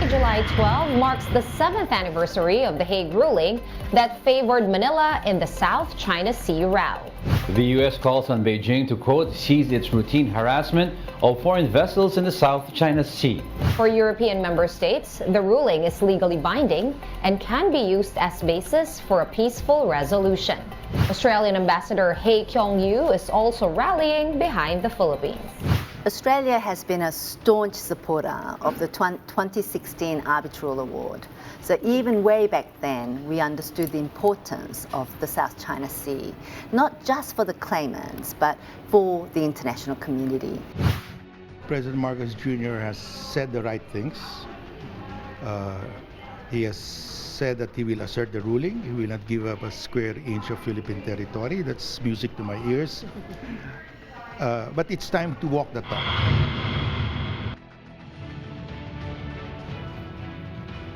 Thursday, July 12, marks the 7th anniversary of the Hague ruling that favored Manila in the South China Sea row. The U.S. calls on Beijing to, quote, cease its routine harassment of foreign vessels in the South China Sea. For European member states, the ruling is legally binding and can be used as basis for a peaceful resolution. Australian Ambassador Hae Kyung-yu is also rallying behind the Philippines. Australia has been a staunch supporter of the 2016 Arbitral Award. So even way back then, we understood the importance of the South China Sea, not just for the claimants, but for the international community. President Marcos Jr. has said the right things. He has said that he will assert the ruling. He will not give up a square inch of Philippine territory. That's music to my ears. But it's time to walk the talk.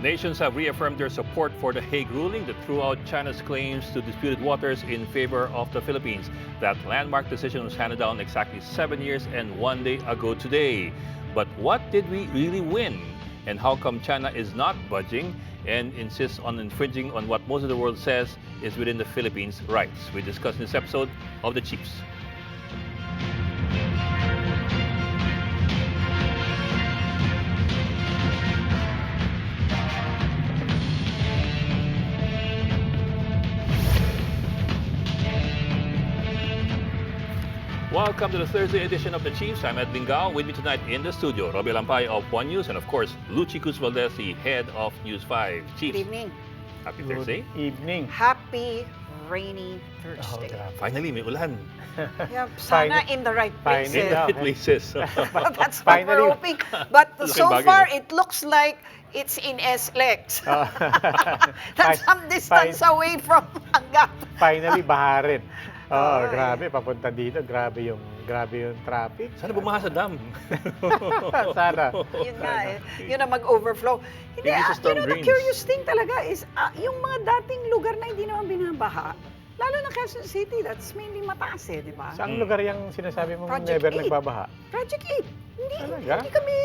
Nations have reaffirmed their support for the Hague ruling that threw out China's claims to disputed waters in favor of the Philippines. That landmark decision was handed down exactly 7 years and 1 day ago today. But what did we really win? And how come China is not budging and insists on infringing on what most of the world says is within the Philippines' rights? We discuss in this episode of the CHIEFS. Welcome to the Thursday edition of the CHIEFS. I'm Ed Lingao. With me tonight in the studio, Robbie Lampay of One News, and of course, Luchi Cruz Valdez, the head of News 5. Chiefs. Good evening. Happy Thursday. Evening. Happy rainy Thursday. Finally, may ulan. Yeah, sana in the right places. Right places. That's what we're hoping. But so far, it looks like it's in SLEX. That's some distance away from Angat. Finally, baha rin. Oh, grabe, papunta dito, grabe yung traffic. Sana bumaha sa dam. Sana. Yun nga eh. Yun na mag-overflow. Hindi, the curious thing talaga is, yung mga dating lugar na hindi naman binabaha, lalo na Quezon City, that's mainly mataas eh, di ba? Saan lugar yung sinasabi mong Project never 8. nagbabaha? Project 8. Hindi kami,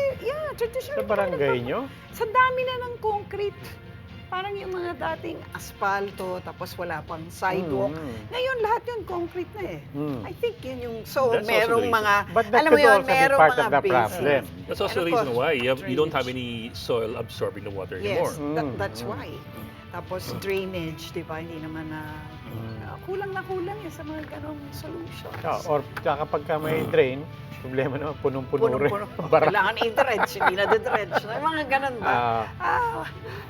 traditional. Sa barangay nyo? Sa dami na ng concrete. Parang yung mga dating aspalto, tapos wala pang sidewalk. Ngayon, lahat yun concrete na eh. I think yun yung, so That's merong mga, But that alam mo could yun, also be merong part mga of the problem. That's also the reason why you don't have any soil absorbing the water anymore. Yes, that's why. Tapos drainage, di ba? Hindi naman na, kulang eh sa mga ganong solution. Or kapag ka may drain, problema naman, punong-puno rin. Kailangan i-dredge, hindi na de-dredge. Mga ganon ba?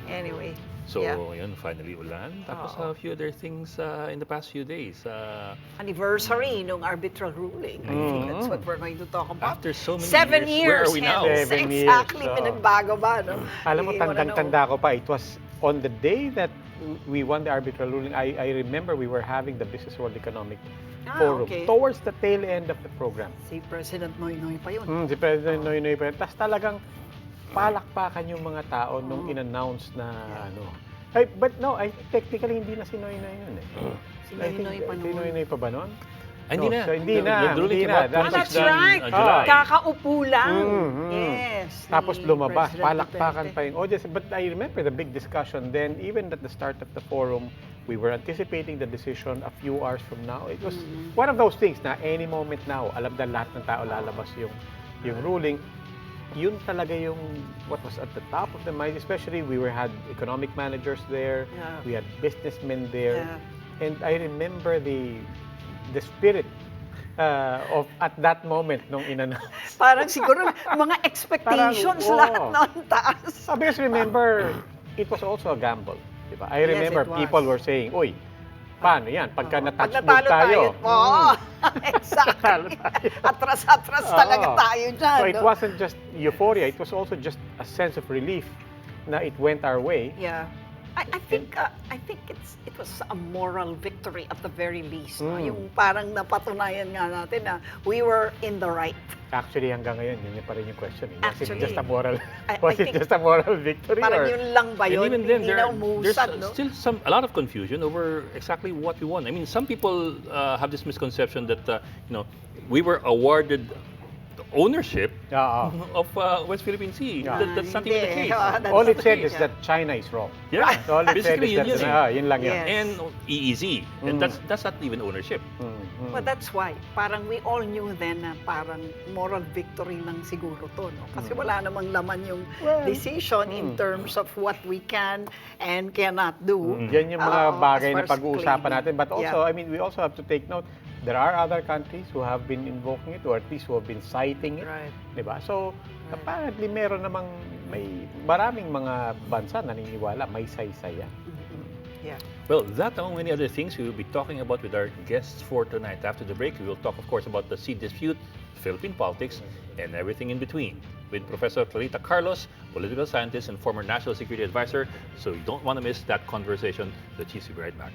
Anyway. So, yun, finally ulan. Tapos a few other things in the past few days. Anniversary nung arbitral ruling. I think that's what we're going to talk about. After so many 7 years, where years. are we now? 7 years. Exactly, pinagbago ba? No? Alam mo, tandang-tanda ko pa, it was on the day that we won the arbitral ruling, I remember we were having the Business World Economic Forum towards the tail end of the program. Si President Noynoy pa yun. Si President Noynoy pa yun. Tapos talagang palakpakan yung mga tao nung in-announce na ano. But no, technically hindi na si Noynoy yun eh. Si Noynoy pa noon. Si Noynoy pa ba noon? Hindi na. Hindi na. That's right. Kakaupo lang. Yes. Tapos lumabas, palakpakan pa yung audience. But I remember the big discussion then, even at the start of the forum, we were anticipating the decision a few hours from now. It was one of those things na any moment now, alam na lahat ng tao lalabas yung ruling. Yun talaga yung what was at the top of the mind, especially we had economic managers there, we had businessmen there, and I remember the spirit of at that moment nung in-announce. Parang siguro mga expectations lahat noon taas. Because remember, it was also a gamble. Diba? I remember people were saying, "Uy, paano yan? Pagka natouchdown tayo." Exactly. Atras-atras talaga tayo dyan. So it wasn't just euphoria, it was also just a sense of relief na it went our way. Yeah. I think it was a moral victory at the very least. No? Yung parang napatunayan nga natin na we were in the right. Actually, hanggang ngayon, yun pa rin yung question. Was it just a moral victory? Parang yun lang ba yun? And even then, there's no? still a lot of confusion over exactly what we won. I mean, some people have this misconception that we were awarded ownership Yeah. of West Philippine Sea. Yeah. That's not even the case. That's All not it the said case, is that China is wrong. Yeah, So all it said basically is that yun lang yun. Yes. And EEZ, and that's not even ownership. But that's why, parang we all knew then na parang moral victory lang siguro to, no? Kasi wala namang laman yung decision in terms of what we can and cannot do. Yan yung mga bagay as na far as pag-uusapan natin. claiming. But also, I mean, we also have to take note, there are other countries who have been invoking it, or at least who have been citing it. Right. Diba? So, apparently, meron namang, maraming mga bansa naniniwala, may saysay yan. Yeah. Well, that among many other things we will be talking about with our guests for tonight. After the break, we will talk, of course, about the sea dispute, Philippine politics, and everything in between. With Professor Clarita Carlos, political scientist and former National Security Advisor. So you don't want to miss that conversation. The Chiefs will be right back.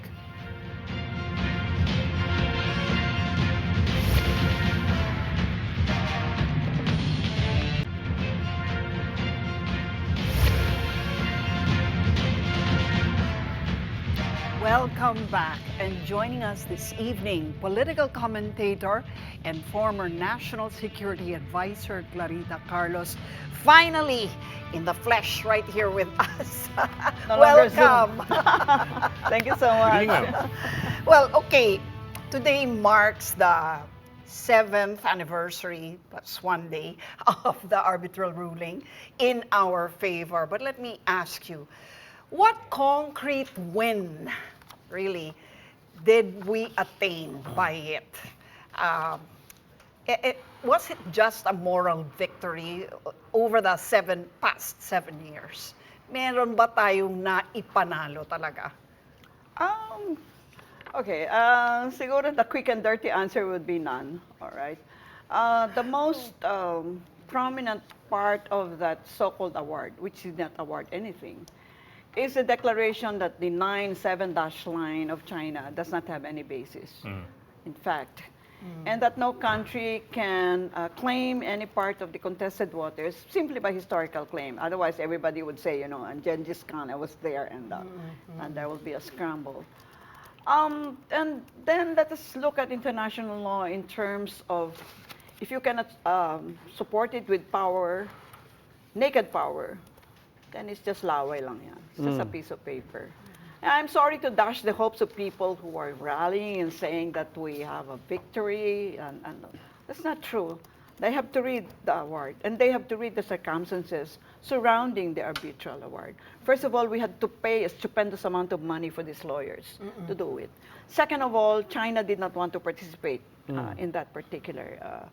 Welcome back, and joining us this evening, political commentator and former National Security Advisor Clarita Carlos, finally in the flesh right here with us. Welcome. Thank you so much. Well, okay, today marks the 7th anniversary, that's one day, of the arbitral ruling in our favor. But let me ask you, what concrete win, really, did we attain by it? Was it just a moral victory over the past 7 years? Meron ba tayong naipanalo talaga? Okay, siguro the quick and dirty answer would be none, all right? The most prominent part of that so-called award, which did not award anything, is the declaration that the 9-7 dash line of China does not have any basis, in fact, and that no country can claim any part of the contested waters simply by historical claim. Otherwise, everybody would say, you know, and Genghis Khan, I was there, and there will be a scramble. And then let us look at international law in terms of if you cannot support it with power, naked power, then it's just laway lang yan. It's just a piece of paper. And I'm sorry to dash the hopes of people who are rallying and saying that we have a victory, and that's not true. They have to read the award, and they have to read the circumstances surrounding the arbitral award. First of all, we had to pay a stupendous amount of money for these lawyers to do it. Second of all, China did not want to participate in that particular,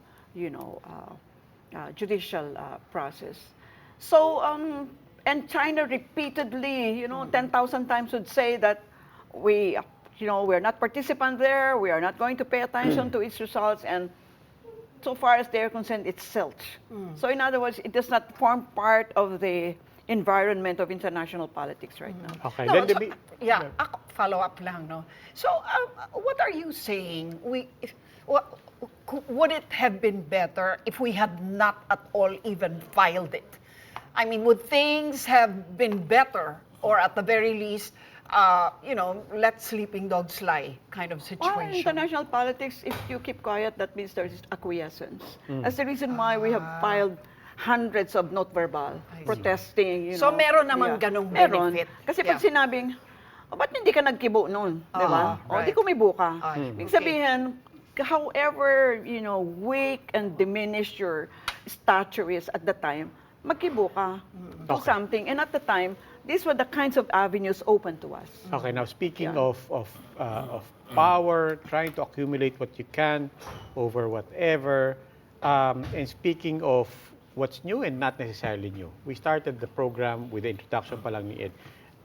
judicial process. So, and China repeatedly, 10,000 times would say that we're not participant there, we are not going to pay attention to its results, and so far as they're concerned, it's zilch. So in other words, it does not form part of the environment of international politics right now. Okay, No, then so, ako, follow up lang, no? So, what are you saying? Would it have been better if we had not at all even filed it? I mean, would things have been better, or at the very least, let sleeping dogs lie kind of situation? Well, in international politics, if you keep quiet, that means there is acquiescence. That's the reason why we have filed hundreds of note verbal protesting. So meron naman ganong benefit. Kasi pag sinabing, ba't hindi ka nagkibo noon? Diba? O, di kumibo ka. Ibig sabihin, however, weak and diminished your stature is at the time, magkibo ka, do something. And at the time, these were the kinds of avenues open to us. Okay, now speaking of power, trying to accumulate what you can over whatever, and speaking of what's new and not necessarily new, we started the program with the introduction pa lang ni Ed.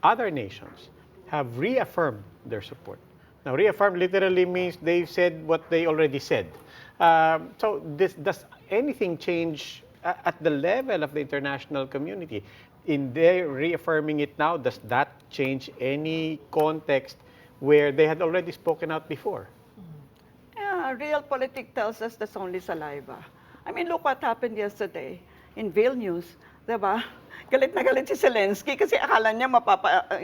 Other nations have reaffirmed their support. Now, reaffirm literally means they've said what they already said. So does anything change at the level of the international community? In their reaffirming it now, does that change any context where they had already spoken out before? Yeah, realpolitik tells us that's only saliva. I mean, look what happened yesterday in Vilnius. Diba? Galit na galit si Zelensky kasi akala niya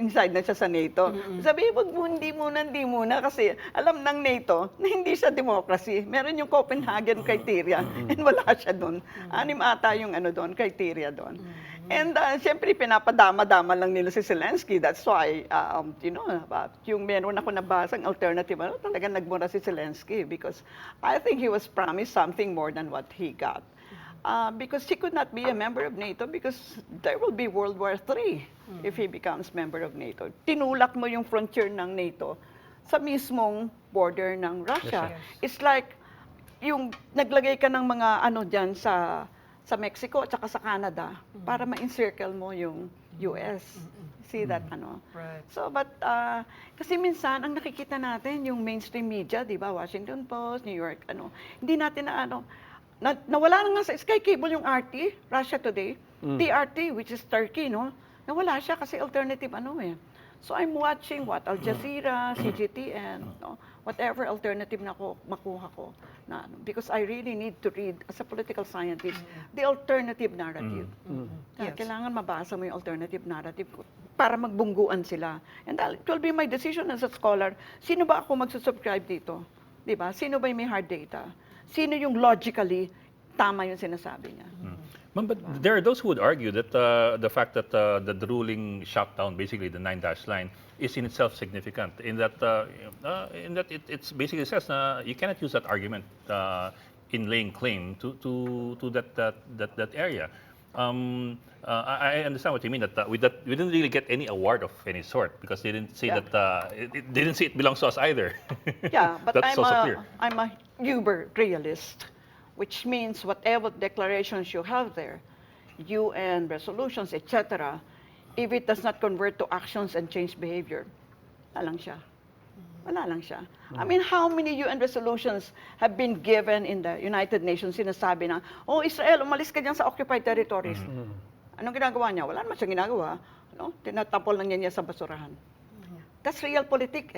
inside na siya sa NATO. Sabi, wag mo, hindi muna kasi alam ng NATO na hindi siya democracy. Meron yung Copenhagen criteria and wala siya doon. 6 ata yung doon, criteria doon. And siyempre, pinapadama-dama lang nila si Zelensky. That's why, yung meron ako nabasang alternative, talagang nagmura si Zelensky because I think he was promised something more than what he got. Because he could not be a member of NATO because there will be World War III if he becomes member of NATO. Tinulak mo yung frontier ng NATO sa mismong border ng Russia. It's like yung naglagay ka ng mga dyan sa Mexico at saka sa Canada para ma-encircle mo yung US. See that Right. So but kasi minsan ang nakikita natin yung mainstream media, 'di ba? Washington Post, New York, hindi natin nawala na nga sa Sky Cable yung RT, Russia Today. TRT, which is Turkey, nawala siya kasi alternative So I'm watching Al Jazeera, CGTN, whatever alternative na makuha ko. Because I really need to read, as a political scientist, the alternative narrative. Kailangan mabasa mo yung alternative narrative para magbungguan sila. And it will be my decision as a scholar, sino ba ako magsusubscribe dito? Diba? Sino ba yung may hard data? Sino yung logically tama yung sinasabi niya? But there are those who would argue that the fact that the ruling shut down basically the 9-dash line is in itself significant in that it's basically says you cannot use that argument in laying claim to that area. I understand what you mean that we didn't really get any award of any sort because they didn't say that they didn't say it belongs to us either. Yeah, but That's also clear. I'm a uber realist, which means whatever declarations you have there, UN resolutions, etc., if it does not convert to actions and change behavior, wala lang siya. Wala lang siya. I mean, how many UN resolutions have been given in the United Nations sinasabi na, Israel, umalis ka dyan sa occupied territories. Anong ginagawa niya? Wala naman siyang ginagawa. Tinatapol lang niya sa basurahan. That's realpolitik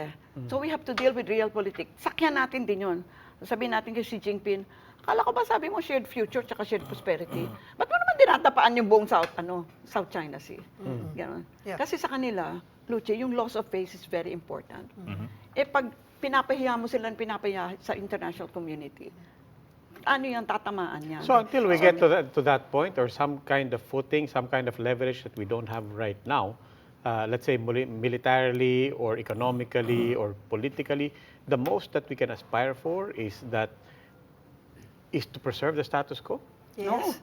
So we have to deal with realpolitik. Sakyan natin din yun. Sabihin natin kay Xi Jinping, akala ko ba sabi mo shared future tsaka shared prosperity? Ba't mo naman dinatapaan yung buong South China Sea? Ganon. Kasi sa kanila, Luce, yung loss of face is very important. Pag pinapahiya mo sila, pinapahiya sa international community, ano yung tatamaan niya? So until we get to that point or some kind of footing, some kind of leverage that we don't have right now, let's say militarily or economically or politically, the most that we can aspire for is to preserve the status quo? Yes. No.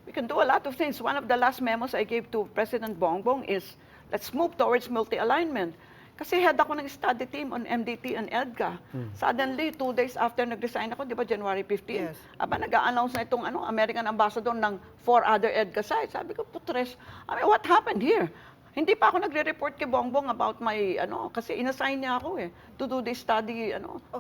We can do a lot of things. One of the last memos I gave to President Bongbong is, let's move towards multi-alignment. Kasi head ako ng study team on MDT and EDGA. Suddenly, 2 days after nag-resign ako, di ba, January 15, nag-a-announce na itong American ambassador ng 4 other EDGA sites. Sabi ko, putres, what happened here? Hindi pa ako nagre-report kay Bongbong about my, kasi inassign niya ako to do the study,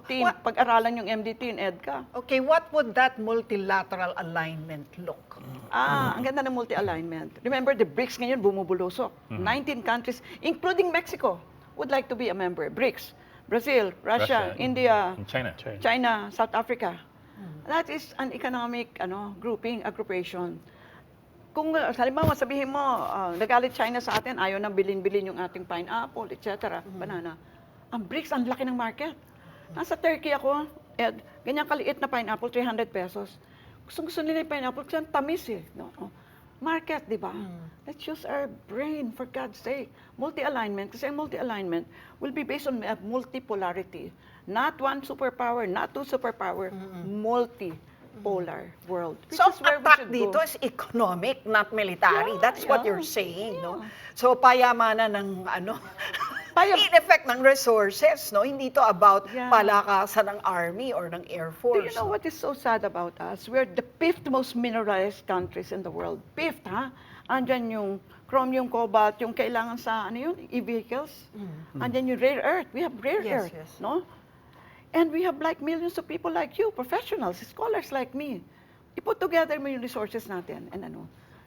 team, pag-aralan yung MDT and EDGA. Okay, what would that multilateral alignment look? Ang ganda ng multi-alignment. Remember, the BRICS ngayon bumubulusok. 19 countries, including Mexico, would like to be a member. BRICS, Brazil, Russia, India, China, South Africa. That is an economic aggregation. Kung halimbawa sabihin mo, nagalit China sa atin, ayaw nang bilin-bilin yung ating pineapple, etc., banana. Ang BRICS, ang laki ng market. Nasa Turkey ako, ganyan kaliit na pineapple, 300 pesos. Gusto nila yung pineapple, kasi tamis No? Market, di ba? Let's use our brain, for God's sake. Multi-alignment, kasi ang multi-alignment will be based on multipolarity. Not one superpower, not two superpower, multipolar world. So, ang attack dito is economic, not military. That's what you're saying, no? So, payamanan ng, in effect ng resources, no? Hindi to about palakasan ng army or ng air force. Do you know what is so sad about us? We're the 5th most mineralized countries in the world. 5th, ha? Andyan yung chromium, cobalt, yung kailangan sa, e-vehicles. Andyan yung rare earth. We have rare earth, no? And we have like millions of people like you, professionals, scholars like me. I-put together mo yung resources natin and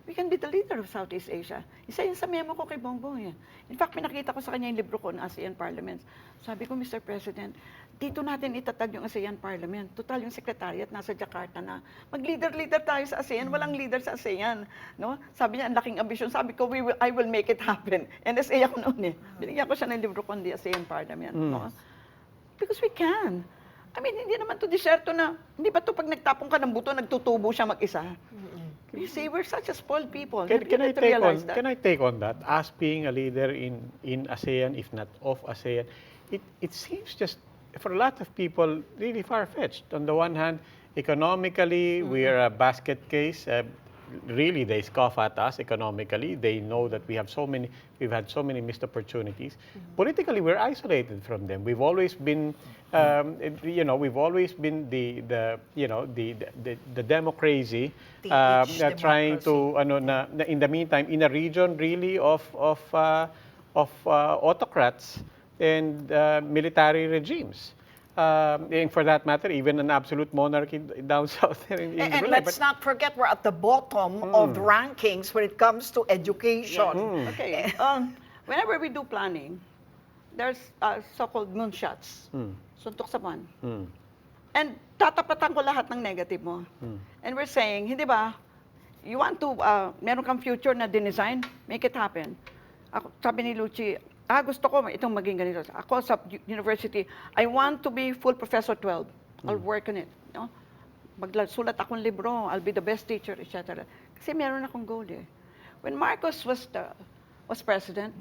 we can be the leader of Southeast Asia. Isa yun sa memo ko kay Bongbong. In fact, pinakita ko sa kanya yung libro ko on ASEAN Parliaments. Sabi ko, Mr. President, dito natin itatag yung ASEAN Parliament. Total, yung Secretariat nasa Jakarta na. Mag-leader-leader tayo sa ASEAN. Walang leader sa ASEAN. No? Sabi niya, ang laking ambisyon. Sabi ko, I will make it happen. NSA ako noon eh. Binigyan ko siya ng libro ko, the ASEAN Parliament. No? Because we can. I mean, hindi naman to disyerto na, hindi ba to pag nagtapong ka ng buto, nagtutubo siya mag-isa? You see, we're such a spoiled people. Can I take on that? Us being a leader in ASEAN, if not of ASEAN, it seems just, for a lot of people, really far-fetched. On the one hand, economically, we are a basket case. Really, they scoff at us economically. They know that we've had so many missed opportunities. Politically, we're isolated from them. We've always been, we've always been the democracy, trying to, in the meantime, in a region really of autocrats and military regimes. And for that matter, even an absolute monarchy down south there in And Brunei. let's not forget, we're at the bottom of the rankings when it comes to education. Okay. Whenever we do planning, there's so-called moonshots. Suntok sa buwan. And tatapatan ko lahat ng negative mo. And we're saying, hindi ba, you want to, meron kang future na dinesign, make it happen. Ako, sabi ni Luchi, gusto ko itong maging ganito. Ako sa university, I want to be full professor 12. I'll work on it. No? Magsulat akong libro, I'll be the best teacher, etc. Kasi meron akong goal eh. When Marcos was president,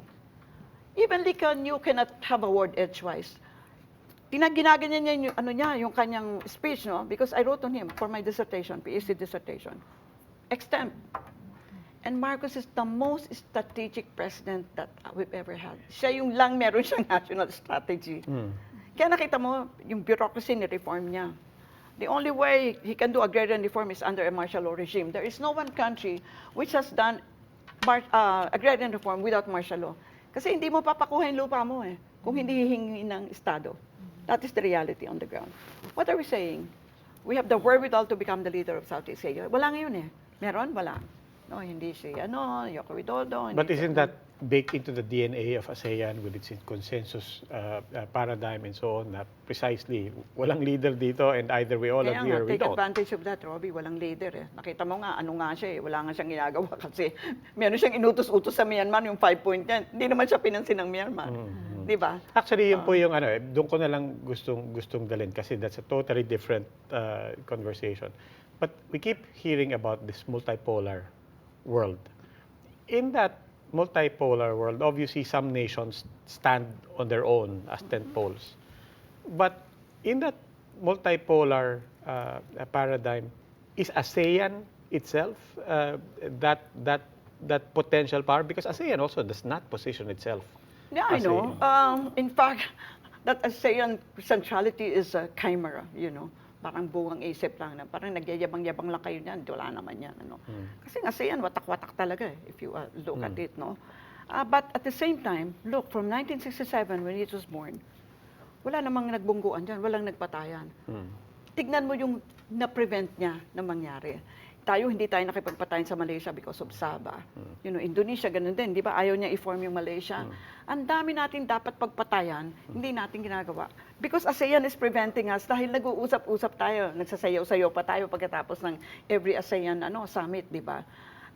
even Lee Kuan Yew cannot have a word edgewise. Ginaganyan niya yung kanyang speech, no? Because I wrote on him for my dissertation, PhD dissertation. Extemp. And Marcos is the most strategic president that we've ever had. Siya yung lang meron siyang national strategy. Kaya nakita mo, yung bureaucracy ni-reform niya. The only way he can do agrarian reform is under a martial law regime. There is no one country which has done agrarian reform without martial law. Kasi hindi mo papakuha yung lupa mo eh, kung hindi hihingi ng Estado. That is the reality on the ground. What are we saying? We have the wherewithal to become the leader of Southeast Asia. Wala ngayon eh. Meron? Wala. No, hindi siya, Yoko Widodo. But isn't that baked into the DNA of ASEAN with its consensus paradigm and so on, na precisely, walang leader dito and either we all agree or we take don't. Advantage of that, Robbie, walang leader eh. Nakita mo nga, ano nga siya eh, wala nga siyang ginagawa kasi meron siyang inutos-utos sa Myanmar, yung 5-point yan. Hindi naman siya pinansin ng Myanmar. Di ba? Actually, yun po yung doon ko na lang gustong dalhin kasi that's a totally different conversation. But we keep hearing about this multipolar world. In that multipolar world, obviously some nations stand on their own as tent poles. But in that multipolar paradigm, is ASEAN itself that potential power? Because ASEAN also does not position itself. Yeah, I know. In fact, that ASEAN centrality is a chimera, Parang buwang isip lang na, parang nagyayabang-yabang lang kayo niyan, wala naman yan. Kasi ASEAN, watak-watak talaga if you look at it, no? But at the same time, look, from 1967 when it was born, wala namang nagbungguan dyan, walang nagpatayan. Tignan mo yung na-prevent niya na mangyari. Hindi tayo nakipagpatayan sa Malaysia because of Sabah. Indonesia, ganun din. Di ba? Ayaw niya i-form yung Malaysia. Ang dami natin dapat pagpatayan, hindi natin ginagawa. Because ASEAN is preventing us dahil nag-uusap-usap tayo, nagsasayaw-sayaw pa tayo pagkatapos ng every ASEAN summit, di ba?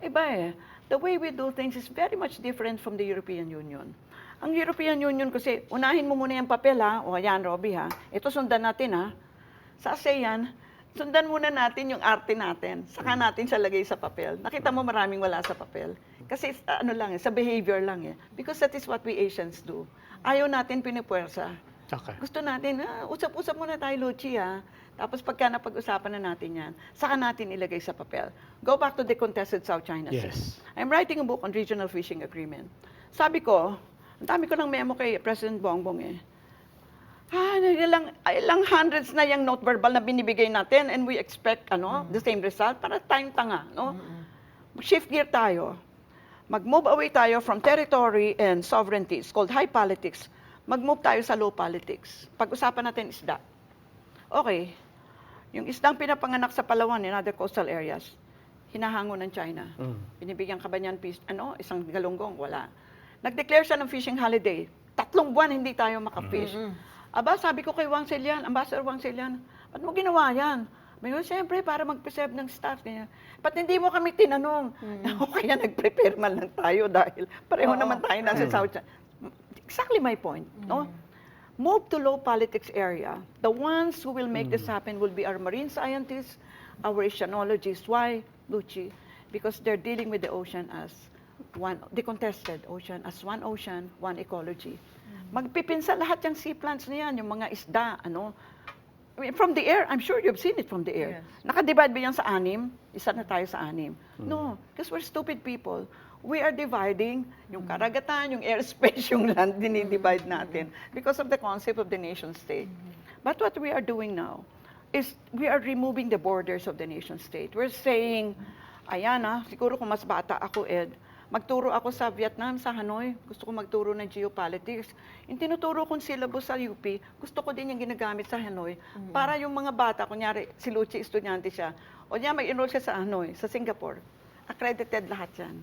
Iba eh. The way we do things is very much different from the European Union. Ang European Union kasi, unahin mo muna yung papel o ayan, Robbie ito sundan natin Sa ASEAN, sundan muna natin yung arte natin, saka natin siya lagay sa papel. Nakita mo maraming wala sa papel. Kasi sa behavior lang Because that is what we Asians do. Ayaw natin pinipuwersa. Okay. Gusto natin, usap-usap muna tayo, Luchi Tapos pagka napag-usapan na natin yan, saka natin ilagay sa papel. Go back to the contested South China Sea. Yes. I'm writing a book on regional fishing agreement. Sabi ko, ang dami ko ng memo kay President Bongbong ilang hundreds na yung note verbal na binibigay natin and we expect the same result para tayong tanga, no? Shift gear tayo. Mag-move away tayo from territory and sovereignty. It's called high politics. Mag-move tayo sa low politics. Pag-usapan natin isda. Okay. Yung isdang pinapanganak sa Palawan and other coastal areas, hinahango ng China. Binibigyan ka ba niyan isang galunggong? Wala. Nag-declare siya ng fishing holiday. 3 buwan hindi tayo makafish. Aba, sabi ko kay Wang Selian, Ambassador Wang Selian, ba't mo ginawa yan? May siyempre, para mag-preserve ng staff. Ganyan. Ba't hindi mo kami tinanong? O kaya nag-prepare man lang tayo dahil pareho naman tayo nasa South China. Exactly my point. No? Move to low politics area. The ones who will make this happen will be our marine scientists, our oceanologists. Why, Luchi? Because they're dealing with the ocean as one, the contested ocean, as one ocean, one ecology. Magpipinsa lahat yung sea plants na yan, yung mga isda, ano. I mean, from the air, I'm sure you've seen it from the air. Yes. Nakadivide ba yan sa 6? Isa na tayo sa 6. No, because we're stupid people. We are dividing yung karagatan, yung airspace, yung land, dinidivide natin because of the concept of the nation state. But what we are doing now is we are removing the borders of the nation state. We're saying, ayan siguro kung mas bata ako, Ed, magturo ako sa Vietnam, sa Hanoi. Gusto ko magturo ng geopolitics. Yung tinuturo kong syllabus sa UP, gusto ko din yung ginagamit sa Hanoi. Para yung mga bata, kunyari, si Luchi, estudyante siya, o niya, mag-enroll siya sa Hanoi, sa Singapore. Accredited lahat yan.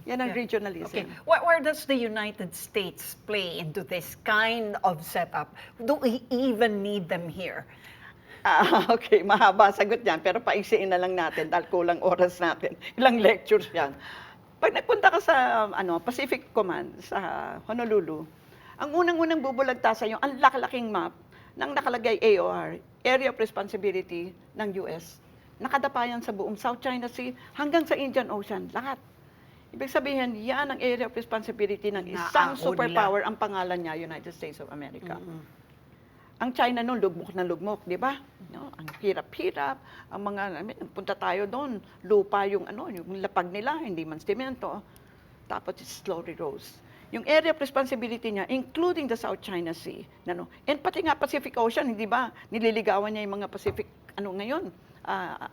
Yan ang regionalism. Okay. Where does the United States play into this kind of setup? Do we even need them here? Okay, mahaba sagot yan, pero paiksiin na lang natin dahil kulang oras natin. Ilang lectures yan. Pag nagpunta ka sa Pacific Command sa Honolulu, ang unang-unang bubulagta sa iyo, ang laki-laking map ng nakalagay AOR, Area of Responsibility ng US. Nakadapayan sa buong South China Sea hanggang sa Indian Ocean, lahat. Ibig sabihin, yan ang Area of Responsibility ng isang superpower, ang pangalan niya, United States of America. Ang China noon, lugmok na lugmok, di ba? No? Ang hirap-hirap, ang mga, punta tayo doon, lupa yung yung lapag nila, hindi man semento. Tapos it slowly rose. Yung area of responsibility niya, including the South China Sea, and pati nga Pacific Ocean, hindi ba? Nililigawan niya yung mga Pacific, ngayon,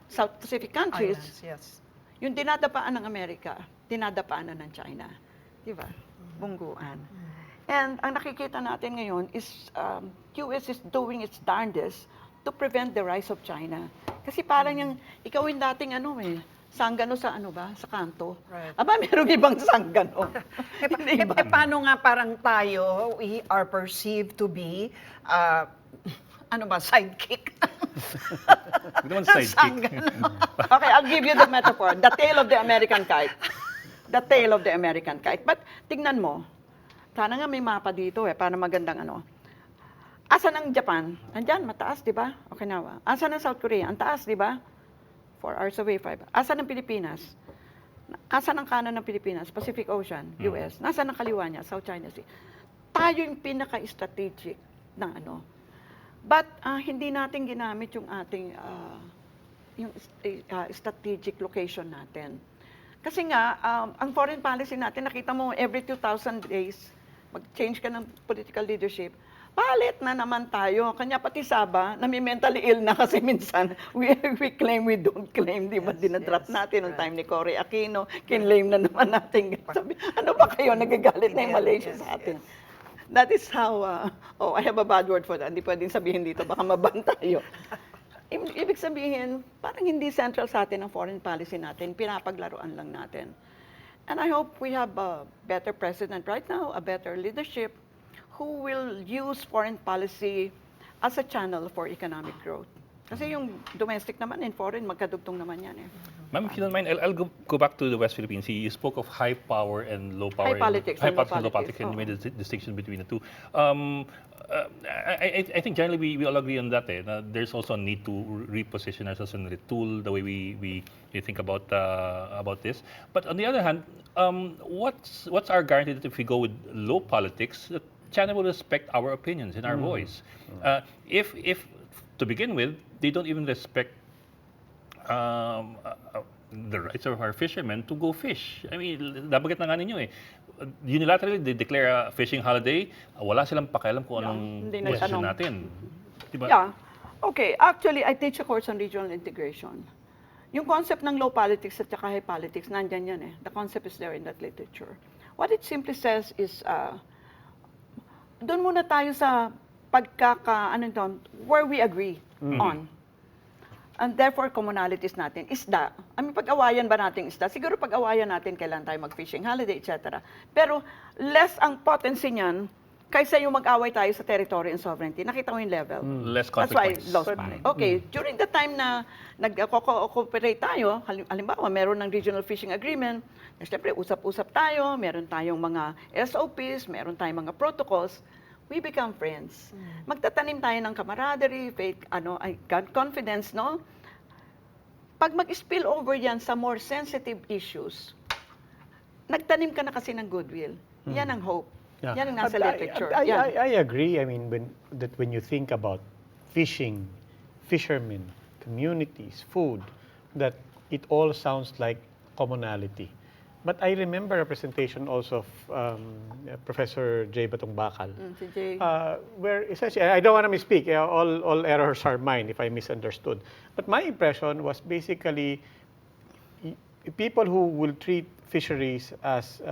South Pacific countries. Islands, yes. Yung dinadapaan ng Amerika, dinadapaan na ng China. Di ba? Bungguan. And ang nakikita natin ngayon is US is doing its darndest to prevent the rise of China. Kasi parang yung, ikaw yung dating sanggano sa sa kanto. Right. Aba, merong ibang sanggano. Paano nga parang tayo, we are perceived to be, sidekick? Hindi naman sidekick. Sanggano. Okay, I'll give you the metaphor. The tail of the American kite. The tail of the American kite. But tignan mo, sana nga may mapa dito para magandang Asan ang Japan? Andyan, mataas, di ba? Okinawa. Asan ang South Korea? Ang taas, di ba? 4 hours away, 5. Asan ang Pilipinas? Asan ang kanan ng Pilipinas? Pacific Ocean, US. Nasaan ang kaliwa niya? South China Sea. Tayo yung pinaka-strategic ng But hindi natin ginamit yung ating strategic location natin. Kasi nga, ang foreign policy natin, nakita mo every 2,000 days, mag-change ka ng political leadership, palit na naman tayo. Kanya pati Saba, mentally ill na kasi minsan, we claim, we don't claim, di ba? Dinadrop natin noong time ni Cory Aquino, kinlaim na naman natin. Sabi, ano ba kayo, nagagalit na yung Malaysia sa atin. That is how, I have a bad word for that. Hindi pwedeng sabihin dito, baka maban tayo. Ibig sabihin, parang hindi central sa atin ang foreign policy natin, pinapaglaruan lang natin. And I hope we have a better president right now, a better leadership, who will use foreign policy as a channel for economic growth. Kasi yung domestic naman and foreign, magkadugtong naman yan. Ma'am, if you don't mind, I'll go back to the West Philippines. You spoke of high power and low power. High politics and and low politics, and you made a distinction between the two. I think generally we all agree on that. There's also a need to reposition ourselves and retool the way we think about this. But on the other hand, what's our guarantee that if we go with low politics, that China will respect our opinions and our voice? If to begin with, they don't even respect the rights of our fishermen to go fish. I mean, nabanggit na nga ninyo unilaterally, they declare a fishing holiday, wala silang pakialam kung anong question natin. Diba? Yeah. Okay, actually, I teach a course on regional integration. Yung concept ng low politics at saka high politics, nandyan yan The concept is there in that literature. What it simply says is, doon muna tayo sa where we agree on. And therefore, commonalities natin, isda. Pag-awayan ba natin isda? Siguro pag-awayan natin, kailan tayo mag-fishing holiday, etc. Pero less ang potency niyan kaysa yung mag-away tayo sa territory and sovereignty, nakita mo yung level. Less That's why consequence. lost money. Okay, during the time na nag-cooperate tayo, halimbawa, meron ng regional fishing agreement, siyempre, usap-usap tayo, meron tayong mga SOPs, meron tayong mga protocols, we become friends. Magtatanim tayo ng camaraderie, faith, confidence, no? Pag mag-spill over yan sa more sensitive issues, nagtanim ka na kasi ng goodwill. Yan ang hope. Yeah. Yan ang nasa literature. I agree. I mean, when you think about fishing, fishermen, communities, food, that it all sounds like commonality. But I remember a presentation also of Professor J. Batong Bakal, Si Jay. where essentially, I don't want to misspeak, all errors are mine if I misunderstood. But my impression was basically people who will treat fisheries as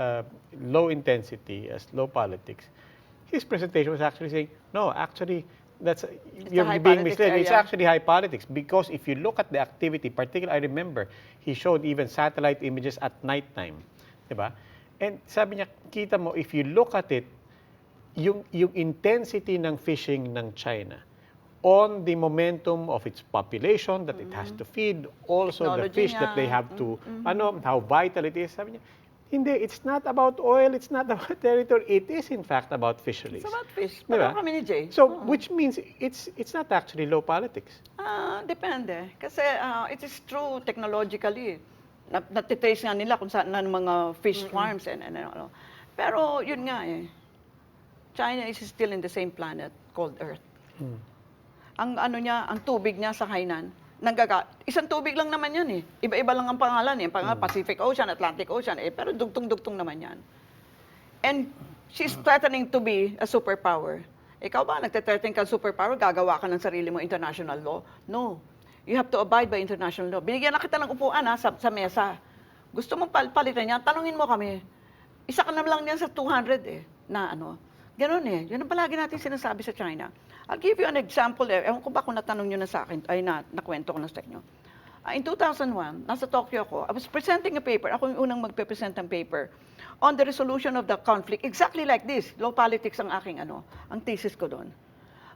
low intensity, as low politics. His presentation was actually saying, no, actually, you're high being politics misled. It's area. actually high politics because if you look at the activity, particularly, I remember, he showed even satellite images at nighttime. Diba? And sabi niya, kita mo, if you look at it, yung intensity ng fishing ng China, on the momentum of its population that it has to feed, also the Technology fish that they niya. have to, how vital it is. Sabi niya, hindi, it's not about oil, it's not about territory, it is in fact about fisheries. It's about fish. Diba? Parang kami ni Jay. So, which means it's not actually low politics. Depende. Kasi it is true technologically. Natitrace nga nila kung saan na mga fish farms and ano. Pero yun nga China is still in the same planet called Earth. Ang ang tubig niya sa Hainan, isang tubig lang naman yan Iba-iba lang ang pangalan Pangalan Pacific Ocean, Atlantic Ocean pero dugtong-dugtong naman yan. And she's threatening to be a superpower. Ikaw ba, nagte-threaten ka superpower, gagawa ka ng sarili mo international law? No. You have to abide by international law. Binigyan na kita ng upuan sa mesa. Gusto mong palitan niya, tanungin mo kami. Isa ka na lang yan sa 200 na ano. Ganun Yun ang palagi natin sinasabi sa China. I'll give you an example Ewan ko ba kung natanong nyo na sa akin, nakwento ko na sa inyo. In 2001, nasa Tokyo ako, I was presenting a paper. Ako yung unang magpe-present ng paper on the resolution of the conflict. Exactly like this. Low politics ang aking ang thesis ko doon.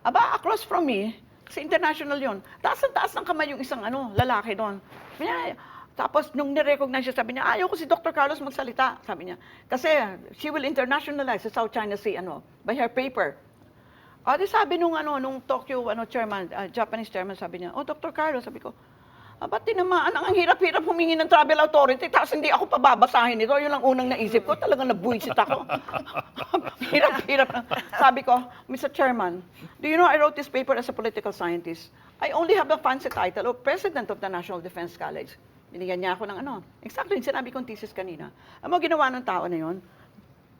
Aba, across from me, sa international yon, taas ng kamay yung isang lalaki doon. Tapos nung nirecognize siya, sabi niya, ayaw ko si Dr. Carlos magsalita, sabi niya. Kasi she will internationalize the South China Sea by her paper. Di sabi nung Tokyo chairman, Japanese chairman, sabi niya, Dr. Carlos, sabi ko, ba't tinamaan? Ang hirap-hirap humingi ng travel authority, tapos hindi ako pababasahin ito. Yun ang unang naisip ko, talagang nabuisit ako. Hirap-hirap. Sabi ko, Mr. Chairman, do you know I wrote this paper as a political scientist? I only have a fancy title of President of the National Defense College. Binigyan niya ako ng exactly yung sinabi kong thesis kanina. Ang ginawa ng tao na yun,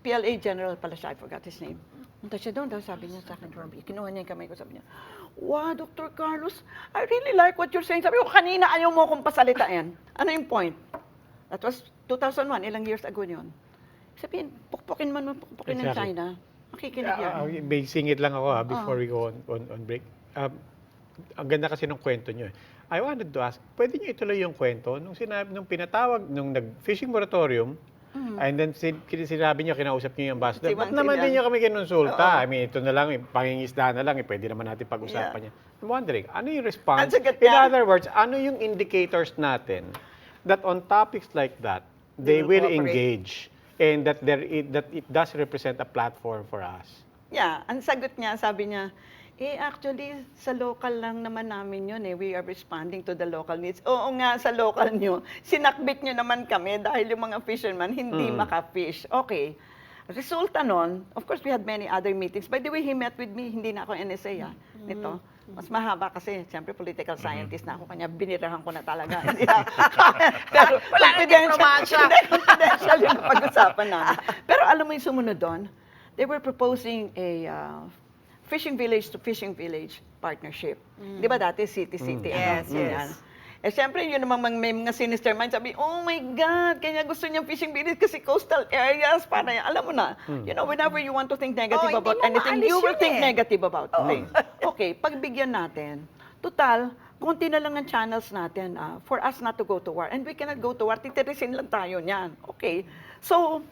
PLA General pala siya, I forgot his name. Punta siya doon, sabi niya sa akin, kinuha niya yung kamay ko, sabi niya, wow, Dr. Carlos, I really like what you're saying. Sabi ko, kanina ayaw mo akong pasalitain. Ano yung point? That was 2001, ilang years ago yun. Sabihin, pukpukin man ng China, makikinig yan. May singit lang ako before we go on break. Ang ganda kasi ng kwento nyo I wanted to ask, pwede nyo ituloy yung kwento nung pinatawag, nung nag-fishing moratorium, and then sinabi niyo, kinausap niyo yung ambassador. Ba't naman din niyo kami kinonsulta? I mean, ito na lang, pangingisda na lang, pwede naman natin pag-usapan niya. I'm wondering, ano yung response? In other words, ano yung indicators natin that on topics like that, they will engage and that it does represent a platform for us? Yeah, ang sagot niya, sabi niya, actually, sa local lang naman namin yun We are responding to the local needs. Oo nga, sa local nyo. Sinakbit nyo naman kami dahil yung mga fishermen hindi maka-fish. Okay. Resulta nun, of course, we had many other meetings. By the way, he met with me. Hindi na ako NSA, nito. Mas mahaba kasi, siyempre, political scientist na ako. Kanya, binirahan ko na talaga. Pero, confidential yung pag-usapan namin. Pero alam mo yung sumunod doon? They were proposing a fishing village to fishing village partnership. Di ba dati city-city? Yes. Siyempre, yun namang may mga sinister mind, sabi, oh my God, kaya gusto niyang fishing village kasi coastal areas, para alam mo na, whenever you want to think negative about anything, you will think negative about things. Okay, pagbigyan natin, total, konti na lang ang channels natin for us not to go to war. And we cannot go to war, titirisin lang tayo niyan. Okay, so,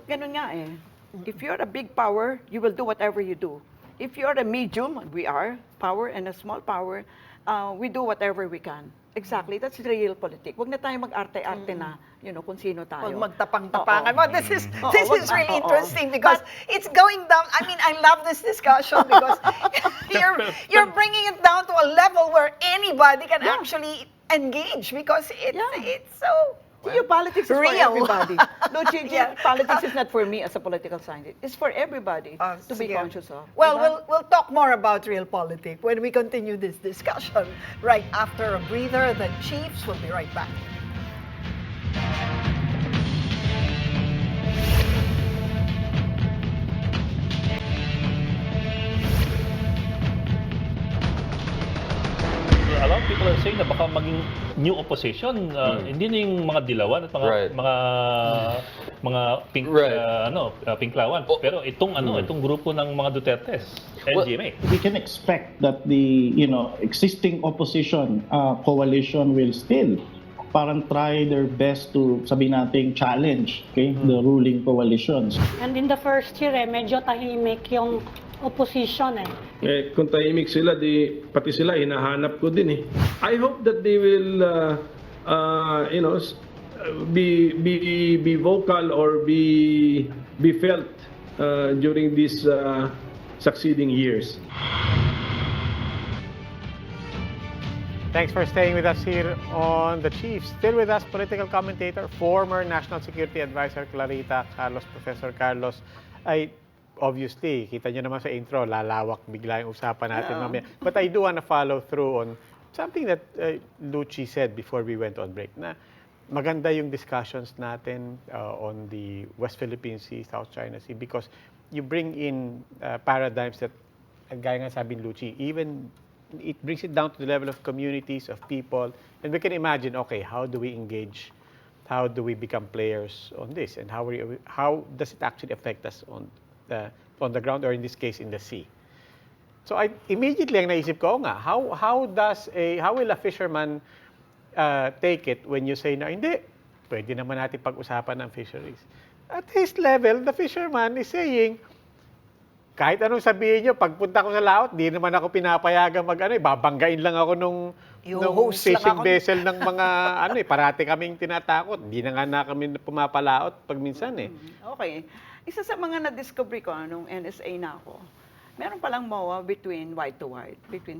ganun nga If you're a big power, you will do whatever you do. If you're a medium, we are power, and a small power, we do whatever we can. Exactly, that's real politics. Huwag na tayo mag-arte-arte na, kung sino tayo. Huwag magtapang-tapangan. Well, this is really Oo. interesting because it's going down. I mean, I love this discussion because you're bringing it down to a level where anybody can actually engage because it's so Politics is real. for everybody. No, Gigi, politics is not for me as a political scientist. It's for everybody to be sige. conscious of. Well, Diba? we'll talk more about real politics when we continue this discussion right after a breather. The Chiefs will be right back. A lot of people are saying na baka maging new opposition, hindi na yung mga dilawan at mga Right. mga pink Right. pinklawan, pero itong grupo ng mga Dutertes, NGMA. We can expect that the existing opposition coalition will still parang try their best to sabihin nating challenge the ruling coalitions. And in the first year, medyo tahimik yung opposition Kung tahimik sila, pati sila hinahanap ko din I hope that they will be vocal or be felt during these succeeding years. Thanks for staying with us here on The Chiefs. Still with us, political commentator, former National Security Advisor CLARITA, Professor Carlos. Obviously, kita nyo naman sa intro, lalawak bigla yung usapan natin mamaya. But I do want to follow through on something that Luchi said before we went on break, na maganda yung discussions natin on the West Philippine Sea, South China Sea, because you bring in paradigms that, gaya nga sabi ni Luchi, even it brings it down to the level of communities, of people, and we can imagine, okay, how do we engage? How do we become players on this? And how does it actually affect us on the ground, or in this case, in the sea? So immediately ang naisip ko how will a fisherman take it when you say na hindi, pwede naman natin pag-usapan ng fisheries. At his level, the fisherman is saying, kahit anong sabihin nyo, pagpunta ko sa laot, di naman ako pinapayagan babanggain lang ako nung fishing vessel ng mga parati kaming tinatakot. Hindi na nga kami pumapalaot pag minsan Okay. Isa sa mga na-discover ko nung NSA na ako, meron palang MOA between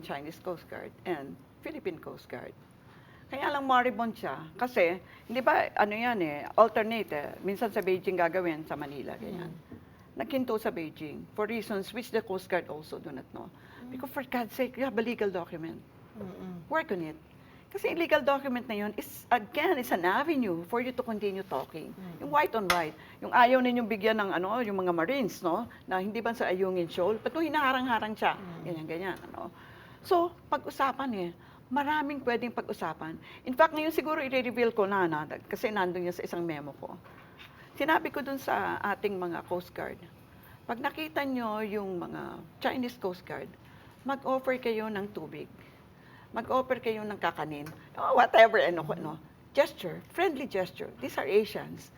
Chinese Coast Guard and Philippine Coast Guard. Kaya lang moribund siya. Kasi, hindi ba, alternate minsan sa Beijing gagawin, sa Manila, ganyan. Naghinto sa Beijing for reasons which the Coast Guard also do not know. Because for God's sake, you have a legal document. Work on it. Kasi illegal document na yun is, again, it's an avenue for you to continue talking. Yung white on white. Yung ayaw ninyong bigyan ng yung mga Marines, na hindi ba sa Ayungin Shoal, pato hinaharang-harang siya. Ganyan. So, pag-usapan maraming pwedeng pag-usapan. In fact, ngayon siguro i-reveal ko na, kasi nandun yan sa isang memo ko. Sinabi ko dun sa ating mga Coast Guard, pag nakita nyo yung mga Chinese Coast Guard, mag-offer kayo ng tubig. Mag-offer kayo ng kakanin. Whatever, gesture, friendly gesture. These are Asians.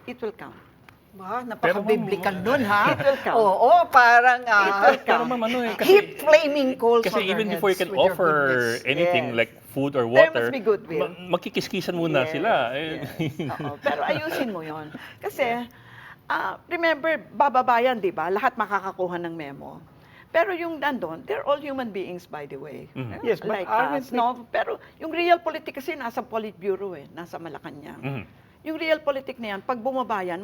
It will count. Napaka-biblical nun, ha? It will count. Oo, parang heap-flaming coals Kasi on even their before you heads can with your offer goodness. anything Yes. like food or There water, must be goodwill. magkikiskisan muna sila. Oo, pero ayusin mo yon. Kasi, remember, bababayan, di ba? Lahat makakakuha ng memo. Pero yung nandun, they're all human beings, by the way. Yes, but like aren't us, Pero yung real politic kasi nasa Politburo nasa Malacanang. Yung real politic na yan, pag bumaba yan,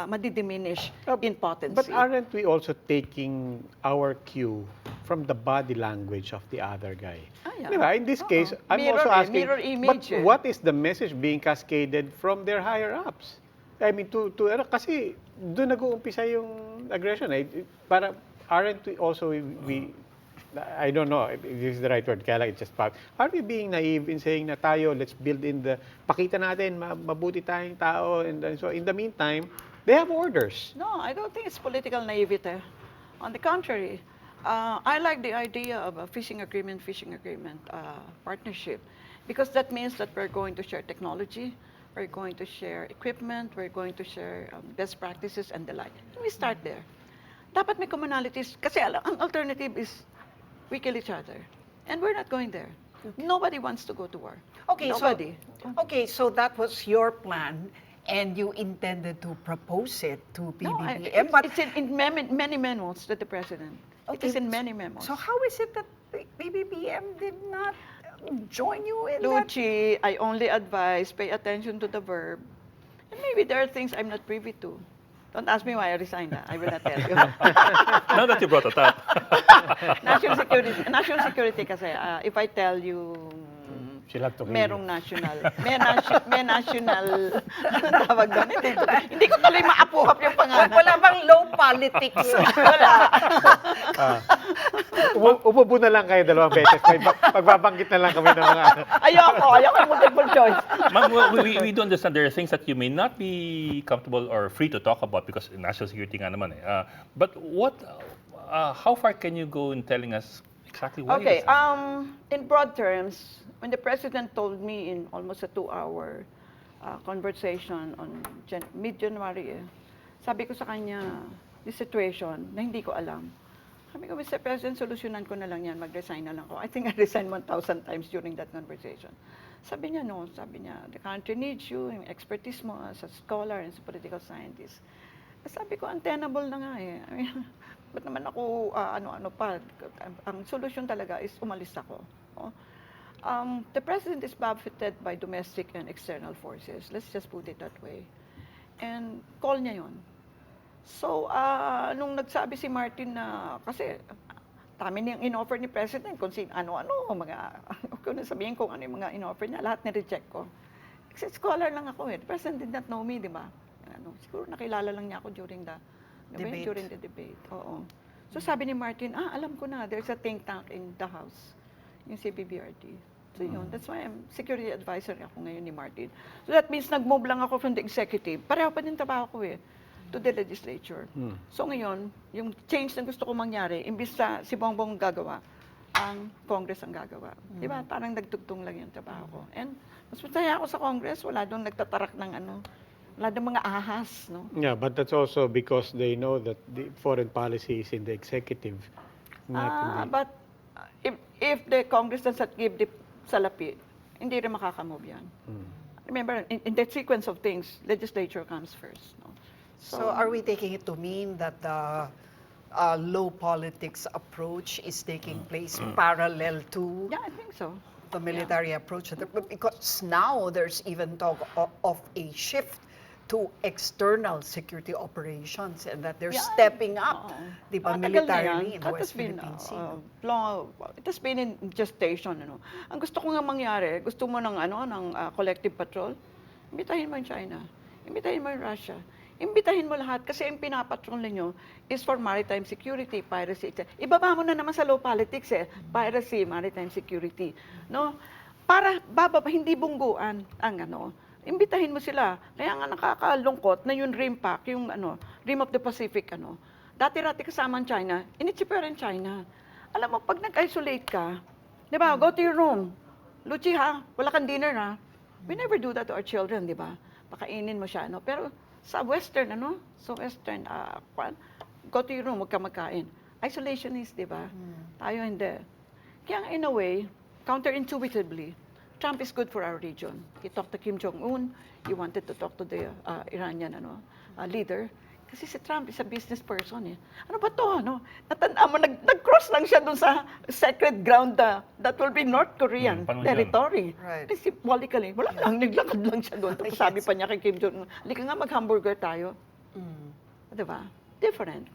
madidiminish in potency. But aren't we also taking our cue from the body language of the other guy? Diba? In this case, I'm also asking, mirror image, but what is the message being cascaded from their higher-ups? I mean, kasi doon nag-uumpisa yung aggression. Para, aren't we also, I don't know if this is the right word, kaya lang it's just fact. Are we being naive in saying na tayo, let's build in pakita natin, mabuti tayong tao, and so in the meantime, they have orders. No, I don't think it's political naivete. On the contrary, I like the idea of a fishing agreement partnership, because that means that we're going to share technology, we're going to share equipment, we're going to share best practices and the like. And we start there. Dapat may commonalities, kasi ang alternative is we kill each other. And we're not going there. Nobody wants to go to war. Okay, Nobody. So that was your plan, and you intended to propose it to PBBM. No, it's in many memos to the president. It is in many memos. So how is it that PBBM did not join you in that? Luchi, I only advise, pay attention to the verb. And maybe there are things I'm not privy to. Don't ask me why I resigned. I will not tell you. Now that you brought it up. National security kasi, if I tell you, She'll have to kill merong you. national, may national, tawag doon, hindi ko tuloy maapuhap yung pangalan. Wala bang low politics? Wala. Umubo na lang kayo 2 beses. Pagbabanggit na lang kami ng mga... Ayoko yung multiple choice. Ma'am, we do understand there are things that you may not be comfortable or free to talk about because national security nga naman eh. But how far can you go in telling us exactly why? Okay, in broad terms, when the president told me in almost a 2-hour conversation on mid-January, sabi ko sa kanya, the situation na hindi ko alam. Sabi ko, Mr. President, solusyonan ko na lang yan, mag-resign na lang ako. I think I resigned 1,000 times during that conversation. Sabi niya, no, the country needs you, yung expertise mo as a scholar and as a political scientist. Sabi ko, untenable na nga eh. I mean, ba't naman ako, ano-ano pa. Ang solusyon talaga is umalis ako. Oh. The president is buffeted by domestic and external forces. Let's just put it that way. And call niya yon. So, nung nagsabi si Martin na, kasi dami niyang in-offer ni President kung ano-ano, kung sabihin kung ano yung mga in-offer niya, lahat ni-reject ko. Kasi scholar lang ako eh. The President did not know me, di ba? Siguro nakilala lang niya ako during the debate. Oo. So sabi ni Martin, alam ko na, there's a think tank in the House, yung CBBRT. So yun, that's why I'm security advisor ako ngayon ni Martin. So that means nag-move lang ako from the executive. Pareho pa din trabaho ko eh, to the legislature. So ngayon, yung change na gusto ko mangyari, imbis sa si Bongbong gagawa, ang Congress ang gagawa. Di ba? Parang nagtugtong lang yung trabaho ko. And mas masaya ako sa Congress, wala doon nagtatarak ng wala doon mga ahas, no? Yeah, but that's also because they know that the foreign policy is in the executive. But if the Congress doesn't give the salapi, hindi rin makakamove yan. Remember, in that sequence of things, legislature comes first. No? So are we taking it to mean that the low politics approach is taking place parallel to I think so. the military approach? Because now there's even talk of a shift to external security operations and that they're stepping up the militarily in the West Philippine Sea. It has been in gestation. Ano. Ang gusto ko nga mangyari, gusto mo ng collective patrol, imbitahin mo yung China, imbitahin mo yung Russia, imbitahin mo lahat kasi yung pinapatrol ninyo is for maritime security, piracy, etc. Ibaba mo na naman sa low politics piracy, maritime security. No? Para hindi bungguan ang imbitahin mo sila. Kaya nga nakakalungkot na yung Rim Pact, yung Rim of the Pacific, dati-rati kasama ang China, inichiper rin China. Alam mo, pag nag-isolate ka, di ba, go to your room. Luchi ha, wala kang dinner ha. We never do that to our children, di ba? Pakainin mo siya, Pero sa Western, go to your room, huwag ka magkain. Isolationist, di ba? Tayo hindi. Kaya in a way, counterintuitively, Trump is good for our region. He talked to Kim Jong-un. He wanted to talk to the Iranian leader. Kasi si Trump is a business person. Ano ba to? Natandaan mo, nag-cross lang siya dun sa sacred ground that will be North Korean territory. Right. Symbolically. Wala lang, naglakad lang siya doon. Tapos sabi pa niya kay Kim Jong-un, halika nga mag-hamburger tayo. Diba? Different.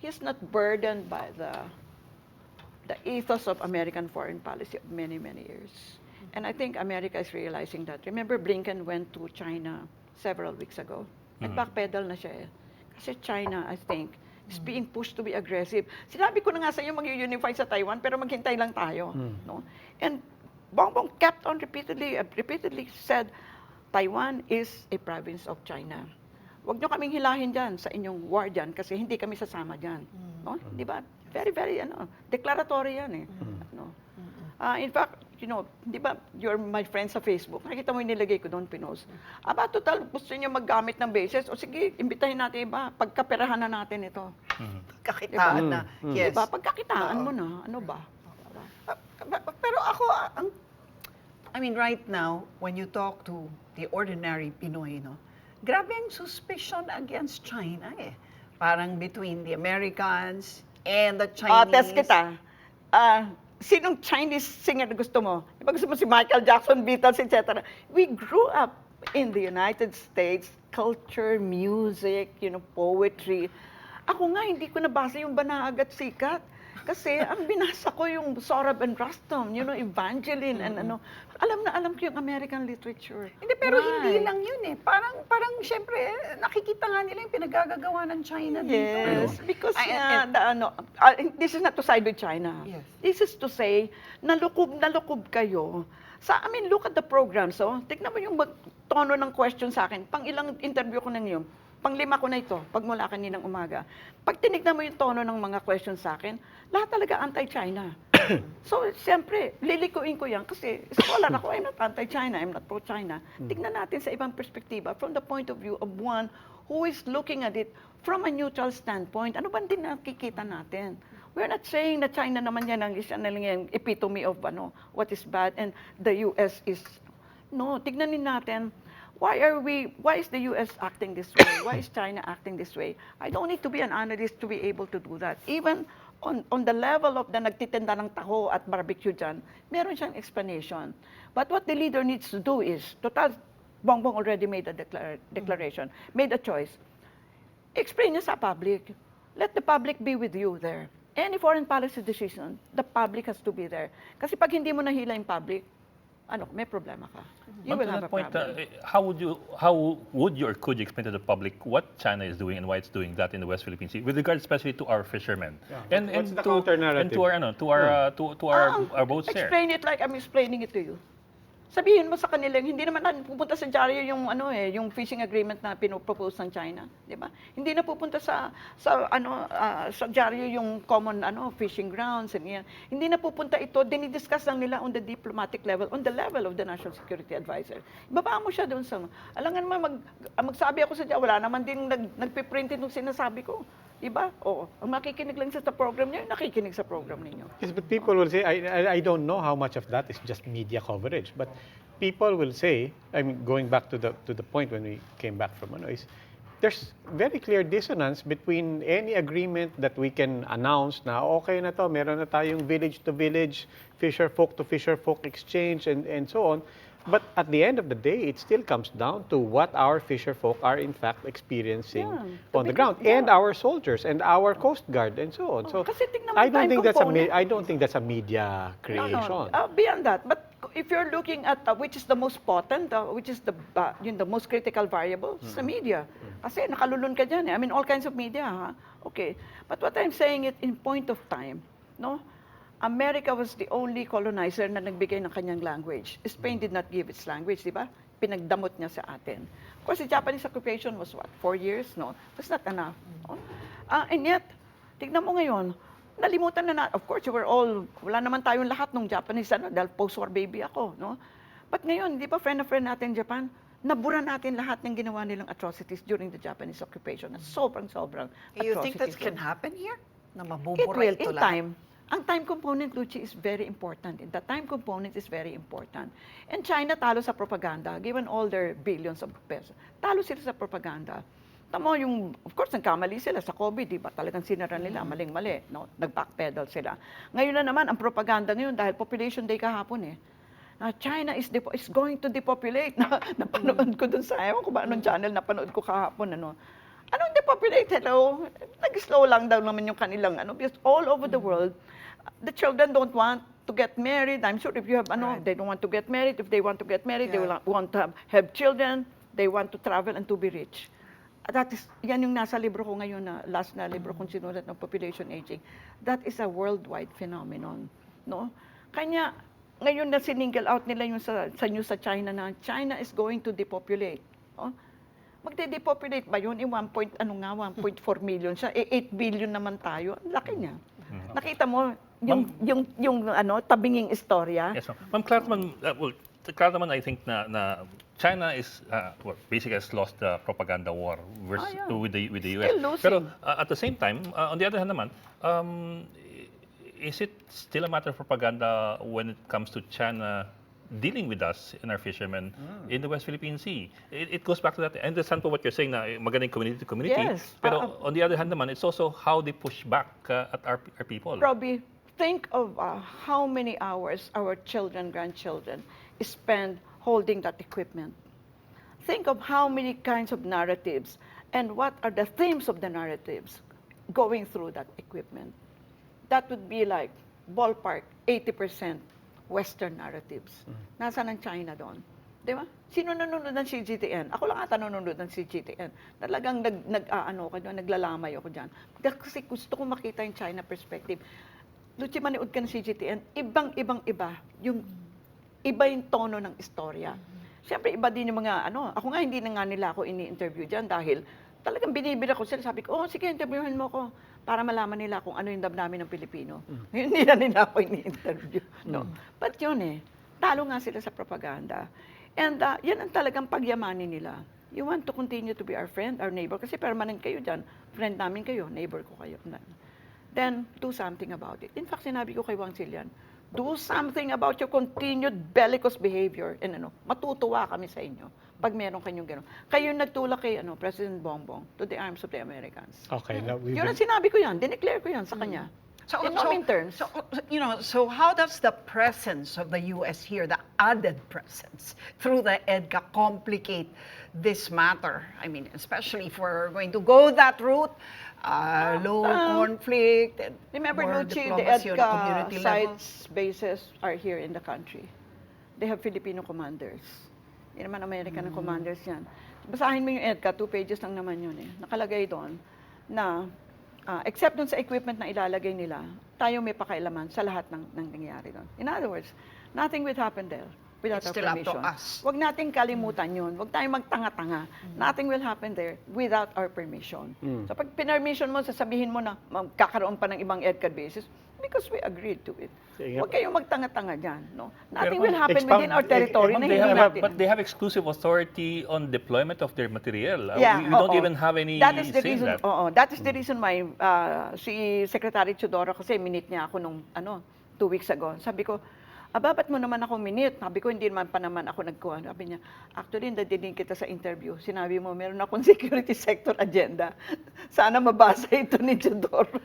He's not burdened by the ethos of American foreign policy of many, many years. And I think America is realizing that. Remember, Blinken went to China several weeks ago. Nag-backpedal na siya Kasi China, I think, is being pushed to be aggressive. Sinabi ko na nga sa inyo, mag-unify sa Taiwan, pero maghintay lang tayo. No? And Bongbong kept on repeatedly said, Taiwan is a province of China. Huwag nyo kaming hilahin dyan sa inyong war dyan kasi hindi kami sasama dyan. No? Di ba? Very, very, declaratory yan In fact, you know, di ba, you're my friend sa Facebook, nakita mo yung nilagay ko doon, pinost. Aba, total, gusto niyo maggamit ng bases, o sige, imbitahin natin iba, pagkaperahan na natin ito. Kakitaan na. Yes. Diba? Pagkakitaan mo na, ano ba? Pero ako, I mean, right now, when you talk to the ordinary Pinoy, no, grabe ang suspicion against China eh. Parang between the Americans and the Chinese. Test kita. Sinong Chinese singer na gusto mo? Diba gusto mo si Michael Jackson, Beatles, etc. We grew up in the United States, culture, music, you know, poetry. Ako nga, hindi ko nabasa yung Banahag at Sikat. Kasi ang binasa ko yung Sohrab and Rustum, you know, Evangeline, and ano. Alam ko yung American literature. Hindi, pero hindi lang yun eh. Parang syempre, nakikita nga nila yung pinagagagawa ng China dito. Yes, because this is not to side with China. Yes. This is to say, nalukob kayo. I mean, look at the programs. Oh. Tignan mo yung tono ng question sa akin. Pang ilang interview ko nang yun. Pang-5 ko na ito, pagmula kaninang umaga. Pag tinignan mo yung tono ng mga questions sa akin, lahat talaga anti-China. So, siyempre, lilikuin ko yan kasi scholar ako, I'm not anti-China, I'm not pro-China. Tignan natin sa ibang perspektiba from the point of view of one who is looking at it from a neutral standpoint. Ano ba din nakikita natin? We're not saying na China naman yan ang epitome of what is bad and the US is... No, tignanin natin. Why is the US acting this way? Why is China acting this way? I don't need to be an analyst to be able to do that. Even on the level of the nagtitinda ng taho at barbecue dyan, meron siyang explanation. But what the leader needs to do is, total, Bongbong already made a declaration, made a choice. Explain niya sa public. Let the public be with you there. Any foreign policy decision, the public has to be there. Kasi pag hindi mo nahila yung public, may problema ka. You will have a problem. How would you or could you explain to the public what China is doing and why it's doing that in the West Philippine Sea, with regard especially to our fishermen and the counter-narrative? To our boats there? Explain it like I'm explaining it to you. Sabihin mo sa kanila, hindi naman pupunta sa dyaryo yung fishing agreement na pinopropose ng China, di ba? Hindi na pupunta sa dyaryo yung common fishing grounds and yan. Hindi na pupunta ito, dinidiscuss lang nila on the diplomatic level, on the level of the National Security Advisor. Ibaba mo siya doon sa alangan naman magsabi ako sa dyaryo, wala naman din nagpiprint nung sinasabi ko. Diba? Oo. Ang makikinig lang sa program niyo, nakikinig sa program ninyo. Yes, but people will say, I don't know how much of that is just media coverage, but people will say, I mean, going back to the point when we came back from is there's very clear dissonance between any agreement that we can announce na okay na to, meron na tayong village-to-village, fisher-folk-to-fisher-folk exchange, and so on. But at the end of the day, it still comes down to what our fisher folk are in fact experiencing on the ground, and our soldiers, and our Coast Guard, and so on. So I don't think that's a media creation. No. Beyond that, but if you're looking at which is the most potent, which is the most critical variable, it's the media. Kasi nakalulun ka dyan. I mean, all kinds of media. Okay. But what I'm saying is in point of time, no? America was the only colonizer na nagbigay ng kanyang language. Spain did not give its language, di ba? Pinagdamot niya sa atin. Of course, the Japanese occupation was 4 years? No, that's not enough. And yet, tignan mo ngayon, nalimutan na of course, wala naman tayong lahat ng Japanese, dahil post-war baby ako, no? But ngayon, di ba, friend natin Japan, nabura natin lahat ng ginawa nilang atrocities during the Japanese occupation. Sobrang atrocities. You think that can happen here? Na mabubura it will, ito in time. Ang time component, Luchi, is very important. The time component is very important. And China talo sa propaganda, given all their billions of pesos. Talo sila sa propaganda. Tamo of course, nagkamali sila sa COVID, di ba? Talagang sinara nila, maling-mali. No? Nag-backpedal sila. Ngayon na naman, ang propaganda ngayon, dahil Population Day kahapon China is going to depopulate. Napanood ko dun sa, ewan ko ba anong channel, napanood ko kahapon, Anong depopulate? Hello? Nag-slow lang daw naman yung kanilang because all over the world, the children don't want to get married. I'm sure if you have, they don't want to get married. If they want to get married, they will want to have children. They want to travel and to be rich. Yan yung nasa libro ko ngayon, last na libro kong sinulat ng Population Aging. That is a worldwide phenomenon. No? Kanya, ngayon na sininggle out nila yung sa news sa China na China is going to depopulate. Oh? Magde-depopulate ba yun? 1.4 million siya. 8 billion naman tayo. Ang laki niya. Nakita mo, yung ano, tabinging istorya. Yes, ma'am. Ma'am, Clarita naman, I think na China is, basically has lost the propaganda war with the US. Still losing. Pero at the same time, on the other hand naman, is it still a matter of propaganda when it comes to China dealing with us and our fishermen in the West Philippine Sea? It goes back to that. I understand po what you're saying na magaling community to community. Yes. Pero on the other hand naman, it's also how they push back at our people. Robbie, think of how many hours our children, grandchildren spend holding that equipment. Think of how many kinds of narratives and what are the themes of the narratives going through that equipment. That would be like ballpark 80% Western narratives. Nasaan ang China doon? Di ba? Sino nanonood ng CGTN? Ako lang ata nanonood ng CGTN. Talagang naglalamay ako dyan. Kasi gusto ko makita yung China perspective. Luchi, manood ka ng CGTN, ibang-iba. Iba yung tono ng istorya. Siyempre, iba din yung mga, ako nga hindi na nga nila ako ini-interview dyan dahil talagang binibira ko sila. Sabi ko, sige, interviewin mo ko para malaman nila kung ano yung damdamin ng Pilipino. Hindi na nila ako ini-interview. No? But yun talo nga sila sa propaganda. And yan ang talagang pagyamanin nila. You want to continue to be our friend, our neighbor, kasi permanent kayo dyan. Friend namin kayo, neighbor ko kayo. Then, do something about it. In fact, sinabi ko kay Wang Zilian, do something about your continued bellicose behavior. And matutuwa kami sa inyo pag meron kanyong gano'n. Kayo nagtulak kay President Bongbong to the arms of the Americans. Okay. Yun ang sinabi ko yan. Dineclare ko yan sa kanya. In no mean terms. So how does the presence of the U.S. here, the added presence through the EDCA, complicate this matter? I mean, especially if we're going to go that route, low conflict, and remember, more Luchi, the diplomacy on a EDCA community level. sites, bases are here in the country. They have Filipino commanders. Hindi naman American na commanders yan. Basahin mo yung EDCA, 2 pages lang naman yun Nakalagay doon na except dun sa equipment na ilalagay nila, tayo may pakailaman sa lahat ng nangyayari doon. In other words, nothing will happen there without It's our still up to permission. us. Huwag nating kalimutan yun. Huwag tayong magtanga-tanga. Nothing will happen there without our permission. So pag pinermission mo, sasabihin mo na magkakaroon pa ng ibang EDCA bases because we agreed to it. Huwag kayong magtanga-tanga dyan. No? Nothing will happen within our territory na hindi natin. But they have exclusive authority on deployment of their material. Yeah, we don't even have any that is the say in reason, that. That is the reason why si Secretary Chodoro kasi minute niya ako nung 2 weeks ago. Sabi ko, ba't mo naman ako minute? Sabi ko, hindi naman pa naman ako nagkuhan. Sabi niya, actually, nadidinig kita sa interview. Sinabi mo, meron akong security sector agenda. Sana mabasa ito ni Chodoro.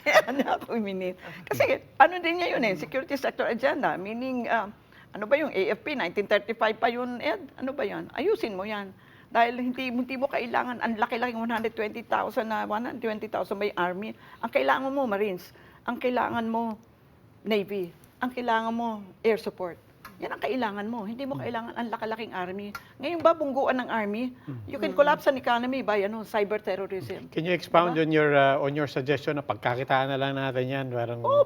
Kaya niya ako minute. Kasi ano din niya yun security sector agenda. Meaning, ano ba yung AFP? 1935 pa yun, Ed? Ano ba yan? Ayusin mo yan. Dahil hindi mo kailangan, ang laki-laki 120,000 may army. Ang kailangan mo, Marines. Ang kailangan mo, Navy. Ang kailangan mo, air support. Yan ang kailangan mo. Hindi mo kailangan ang laki-laking army. Ngayon ba, bungguan ng army? You can collapse an economy by cyber terrorism. Can you expound on your suggestion na pagkakitaan na lang natin yan?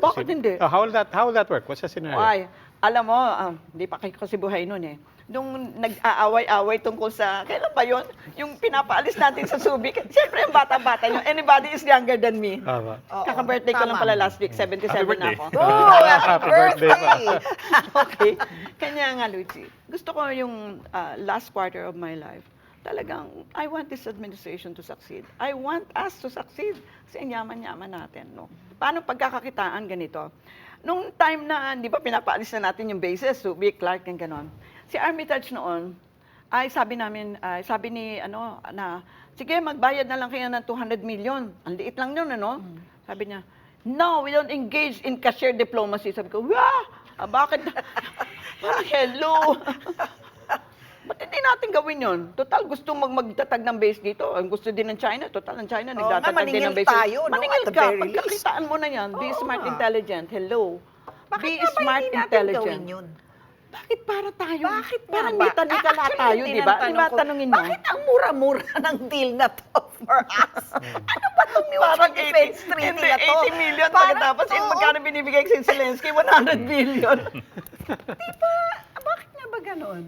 Bakit hindi? How will that work? What's the scenario? Ay, alam mo, hindi pa kayo kasi buhay nun Nung nag-aaway-away tungkol sa, kailan ba yun? Yung pinapaalis natin sa Subic. Siyempre, yung bata-bata yun. Anybody is younger than me. Kaka-birthday ko lang pala last week. 77 na ako. Oh, happy birthday! Okay. Kanya nga, Luigi. Gusto ko yung last quarter of my life. Talagang, I want this administration to succeed. I want us to succeed. Kasi yaman-yaman natin. Paano pagkakakitaan ganito? Nung time na, di ba, pinapaalis na natin yung bases, Subic, Clark, and ganon. Si Armitage noon, ay sabi ni, na, sige, magbayad na lang kayo ng 200 million. Ang liit lang yun, Sabi niya, no, we don't engage in cashier diplomacy. Sabi ko, bakit? Hello. Ba't hindi natin gawin yun? Total, gusto magtatag ng base dito. Ang gusto din ng China. Total, ng China, nagtatag din ng base. Maningil ka. Pagkakitaan mo na yan. Be smart, intelligent. Hello. Be smart, intelligent. Bakit para tayo? Bakit parang nika tayo, di ba? Di ba tanungin mo? Bakit ang mura-mura ng deal na to for us? Ano ba itong mutual defense treaty na to? 80 million, pagkatapos magkano binibigay si Zelensky? 100 billion. Di ba? Bakit nga ba ganun?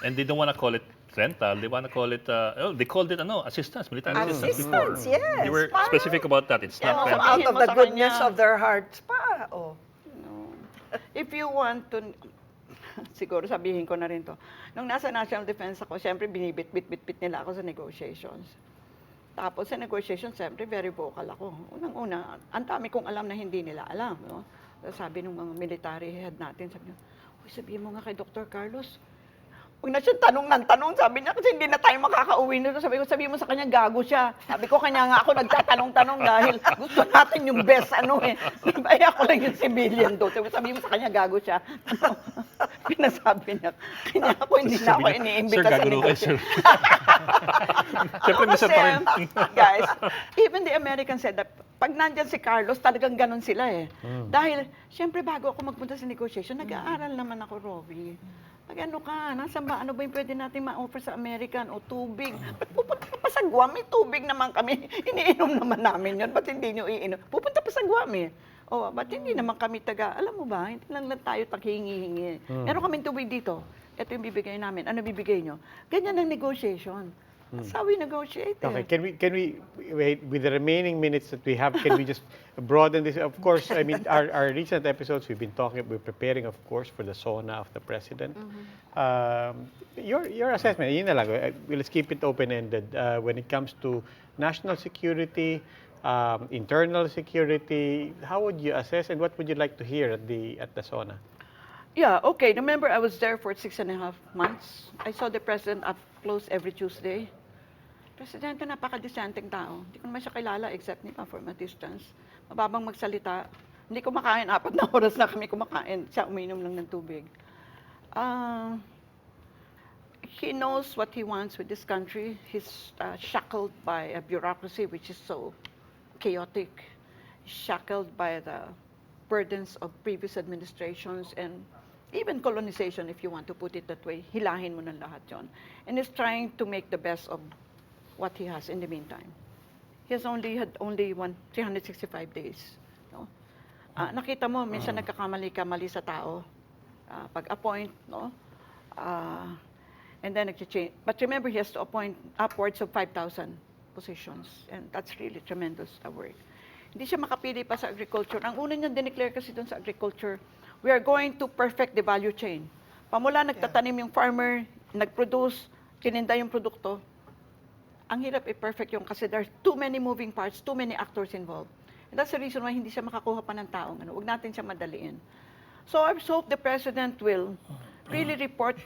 And they don't want to call it rental. They want to call it, they called it assistance, military assistance before. Assistance, yes. They were specific about that. It's not rental. Out of the goodness of their hearts. ba? Oh. No. If you want to, siguro sabihin ko na rin to. Nung nasa National Defense ako, siyempre binibit-bit nila ako sa negotiations. Tapos sa negotiations, siyempre very vocal ako. Unang-una, ang dami kong alam na hindi nila alam. No? Sabi ng mga military head natin, sabi niya, uy, sabihin mo nga kay Dr. Carlos, huwag na siya tanong ng tanong. Sabi niya, kasi hindi na tayo makakauwi nito. Sabi mo sa kanya, gago siya. Sabi ko, kanya nga ako nagtatanong-tanong dahil gusto natin yung best ano eh. Ay, ako lang yung civilian doon. Sabi mo sa kanya, gago siya. Pinasabi niya. Kanya ako, hindi na ako iniimbita sa negotiation. Siyempre, minsan pa rin. Guys, even the Americans said that pag nandyan si Carlos, talagang ganun sila eh. Dahil, siyempre, bago ako magpunta sa negotiation, nag-aaral naman ako, Robbie. Ano ka, ano ba yung pwede natin ma-offer sa American o tubig? Ba't pupunta ka pa sa Guam? May tubig naman kami. Iniinom naman namin yun. Ba't hindi nyo iinom? Pupunta pa sa Guam eh. O, ba't hindi naman kami alam mo ba, hindi lang tayo taghingi-hingi. Meron kaming tubig dito. Ito yung bibigay namin. Ano bibigay nyo? Ganyan ang negotiation. That's how we negotiate. Okay, can we wait with the remaining minutes that we have? Can we just broaden this? Of course, I mean our recent episodes we're preparing, of course, for the SONA of the president. Your assessment, yun na lang. Let's keep it open-ended when it comes to national security, internal security. How would you assess, and what would you like to hear at the SONA? Yeah, okay. Remember, I was there for 6.5 months. I saw the president up close every Tuesday. Presidente, napaka-disenteng tao. Hindi ko naman siya kilala except from a distance. Mababang magsalita. Hindi kumakain. 4 na oras na kami kumakain. Siya uminom lang ng tubig. He knows what he wants with this country. He's shackled by a bureaucracy which is so chaotic. He's shackled by the burdens of previous administrations and even colonization, if you want to put it that way. Hilahin mo ng lahat yon. And he's trying to make the best of what he has in the meantime. He has only 365 days. No? Nakita mo, minsan nagkakamali sa tao. Pag-appoint, no? And then nag-change. But remember, he has to appoint upwards of 5,000 positions. And that's really tremendous work. Hindi siya makapili pa sa agriculture. Ang una niya dineclare kasi doon sa agriculture, we are going to perfect the value chain. Pamula nagtatanim yung farmer, nag-produce, kininda yung produkto. Ang hirap i-perfect yung kasi there's too many moving parts, too many actors involved. And that's the reason why hindi siya makakuha pa ng taong. Huwag natin siya madaliin. So I hope the president will really report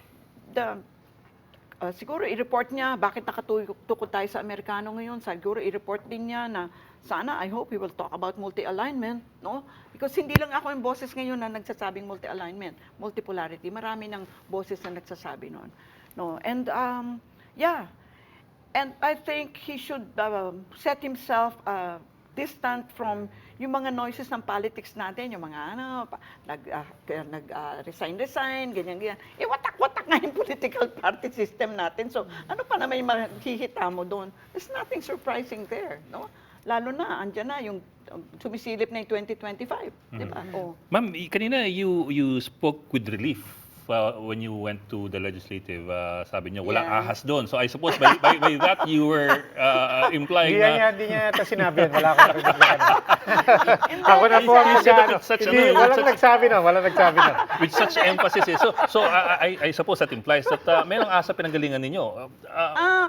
siguro i-report niya bakit nakatukod tayo sa Amerikano ngayon. Siguro i-report din niya na sana, I hope he will talk about multi-alignment, no? Because hindi lang ako yung boses ngayon na nagsasabing multi-alignment, multipolarity. Marami ng boses na nagsasabi noon. No? And yeah. And I think he should set himself distant from yung mga noises ng politics natin, yung mga nag-resign, ganyan. Watak-watak nga yung political party system natin. So, ano pa na may mahihita mo doon? There's nothing surprising there, no? Lalo na, andyan na yung sumisilip na yung 2025, di ba? Oh. Ma'am, kanina you spoke with relief when you went to the legislative. Sabi niyo, walang ahas doon. So I suppose by that you were implying na... Hindi niya ito sinabi yan. Wala akong narinig na ano. Ako na po ang walang nagsabi na. With such emphasis. So I suppose that implies that mayroong asa pinanggalingan ninyo.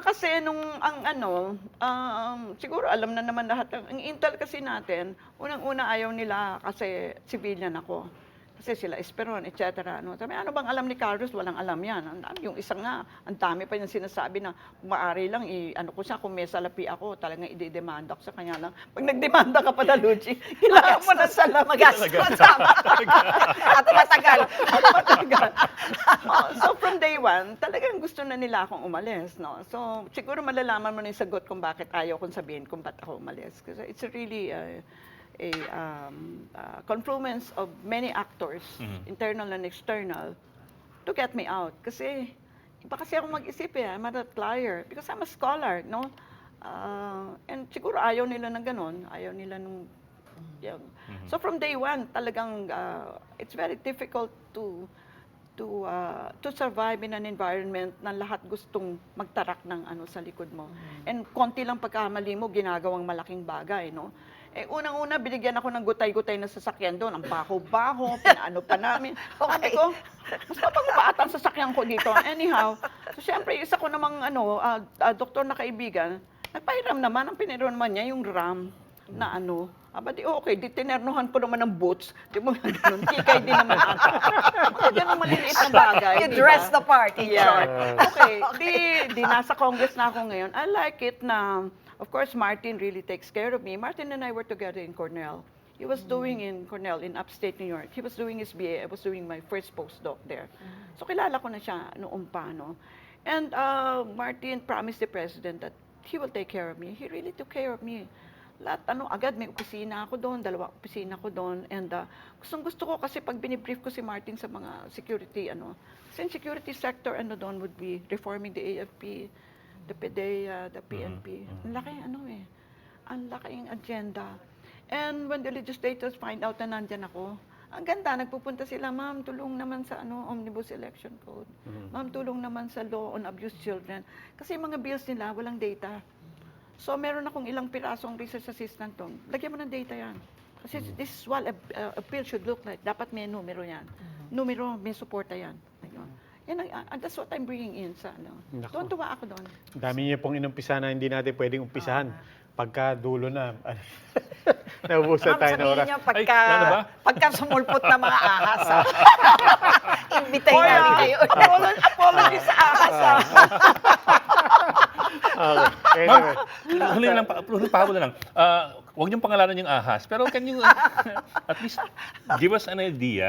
Kasi siguro alam na naman lahat. Ang intel kasi natin, unang-una ayaw nila kasi civilian ako. Kasi sila Esperon, etc. Sabi, ano bang alam ni Carlos? Walang alam yan. Yung isa nga, ang dami pa yung sinasabi na maaari lang, ko siya, kung may salapi ako, talagang i-demanda ko sa kanya lang. Pag nagdemanda ka pa, Dalucci, kailangan mo na salapi. Magastos. At matagal. So from day one, talagang gusto na nila akong umalis. No? So siguro malalaman mo na yung sagot kung bakit ayaw kong sabihin kung ba't ako umalis. Kasi it's really... confluence of many actors, internal and external, to get me out. Kasi, iba kasi ako mag-isip I'm not a liar. Because I'm a scholar, no? And siguro ayaw nila ng ganon. Ayaw nila nung... So from day one, talagang, it's very difficult to survive in an environment na lahat gustong magtarak ng sa likod mo. And konti lang pagkamali mo, ginagawang malaking bagay, no? Eh, unang-una, binigyan ako ng gutay-gutay na sasakyan doon. Ang baho-baho, pinaano pa namin. Sabi ko, mas mapagpaat ang sasakyan ko dito. Anyhow, so syempre, isa ko namang doktor na kaibigan, nagpahiram naman, ang piniram naman niya yung RAM na Aba di okay, di tinernuhan ko naman ng boots. Di mo ganun, kikay din naman ako. Mga ganun maliliit na bagay. You dress the part, in short. Okay, di nasa Congress na ako ngayon. I like it na, of course, Martin really takes care of me. Martin and I were together in Cornell. He was doing in Cornell, in upstate New York. He was doing his BA. I was doing my first postdoc there. So kilala ko na siya noong pa, no? And Martin promised the president that he will take care of me. He really took care of me. Lahat, agad may opisina ako doon, 2 opisina ko doon. And gusto ko kasi pag binibrief ko si Martin sa mga security, kasi security sector, doon would be reforming the AFP, the PDEA, the PNP. Ang laki, ang laking agenda. And when the legislators find out na nandyan ako, ang ganda, nagpupunta sila, ma'am, tulong naman sa Omnibus Election Code. Ma'am, tulong naman sa Law on Abused Children. Kasi yung mga bills nila, walang data. So, meron akong ilang pirasong research assistant doon. Lagyan mo ng data yan. Kasi this is what a bill should look like. Dapat may numero yan. Numero, may suporta yan. That's what I'm bringing in sa Doon tuwa ako doon. Dami niyo pong inumpisa na hindi natin pwedeng umpisahan. Pagka dulo na, naubusan tayo na oras. Niyo, pagka sumulpot na mga ahas, invitay namin kayo. Apologies sa ahas. Okay. Anyway. Huli lang, pahabol na lang. Huwag niyong pangalanan yung ahas, pero can you at least give us an idea?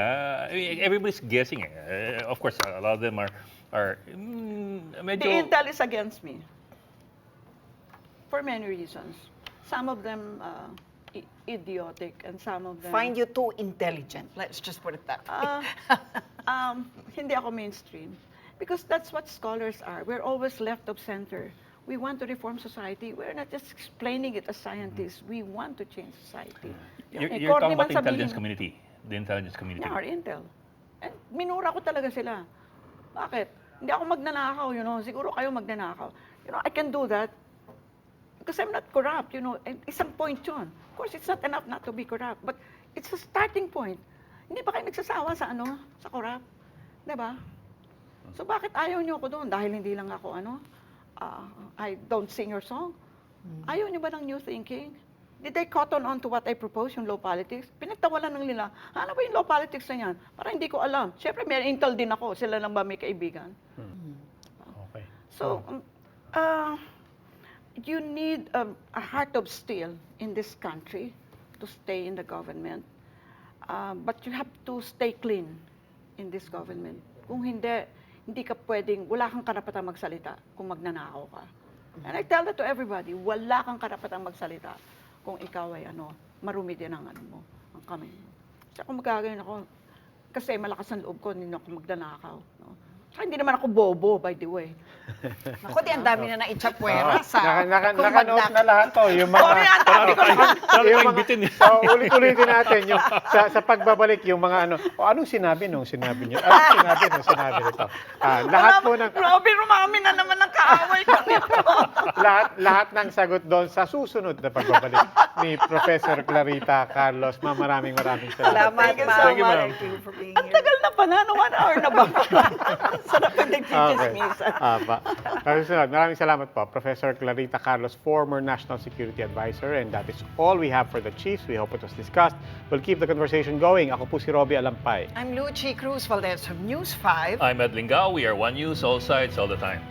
I mean, everybody's guessing. Of course, a lot of them are medyo... The intel is against me. For many reasons. Some of them idiotic and some of them... Find you too intelligent. Let's just put it that way. Hindi ako mainstream. Because that's what scholars are. We're always left of center. We want to reform society. We're not just explaining it as scientists. We want to change society. You're talking about the intelligence community. The intelligence community. Yeah, our intel. And minura ko talaga sila. Bakit? Hindi ako magnanakaw, Siguro kayo magnanakaw. I can do that. Because I'm not corrupt, And isang point yun. Of course, it's not enough not to be corrupt. But it's a starting point. Hindi ba kayo nagsasawa sa sa corrupt? Diba? So bakit ayaw niyo ako doon? Dahil hindi lang ako I don't sing your song. Ayaw niyo ba ng new thinking? Did they cotton on to what I propose, yung law politics? Pinagtawalan ng nila. Ano ba yung law politics na yan? Parang hindi ko alam. Siyempre, may intel din ako. Sila lang ba may kaibigan? Okay. So, you need a heart of steel in this country to stay in the government. But you have to stay clean in this government. Kung hindi ka pwedeng, wala kang karapatang magsalita kung magnanakaw ka. And I tell that to everybody, wala kang karapatang magsalita kung ikaw ay marumi din ang ang kamay mo. Kasi kung magkagayon ako, kasi malakas ang loob ko, hindi ako magnanakaw. Saka hindi naman ako bobo, by the way. Naku, ang dami na na-ichapwera sa... Nakanote na lahat to. Yung mga... Sorry, ang dami ko naman. So, ulit-ulitin natin yung sa pagbabalik yung mga anong sinabi nung sinabi niyo? Anong sinabi nung sinabi nito? Lahat po ng... Grabe, rumami na naman ang kaaway ko nito. lahat ng sagot doon sa susunod na pagbabalik ni Professor Clarita Carlos. Maraming salamat. Salamat, Thank you, ma'am. ma'am. Thank you for being Ang here. tagal na pa na, 1 hour na ba? Sarap yung nagchichismisan. Maraming salamat po, Professor Clarita Carlos, former National Security Advisor, and that is all we have for the Chiefs. We hope it was discussed. We'll keep the conversation going. Ako po si Robbie Alampay. I'm Lucy Cruz Valdez from News 5. I'm Ed Lingao. We are One News, all sides, all the time.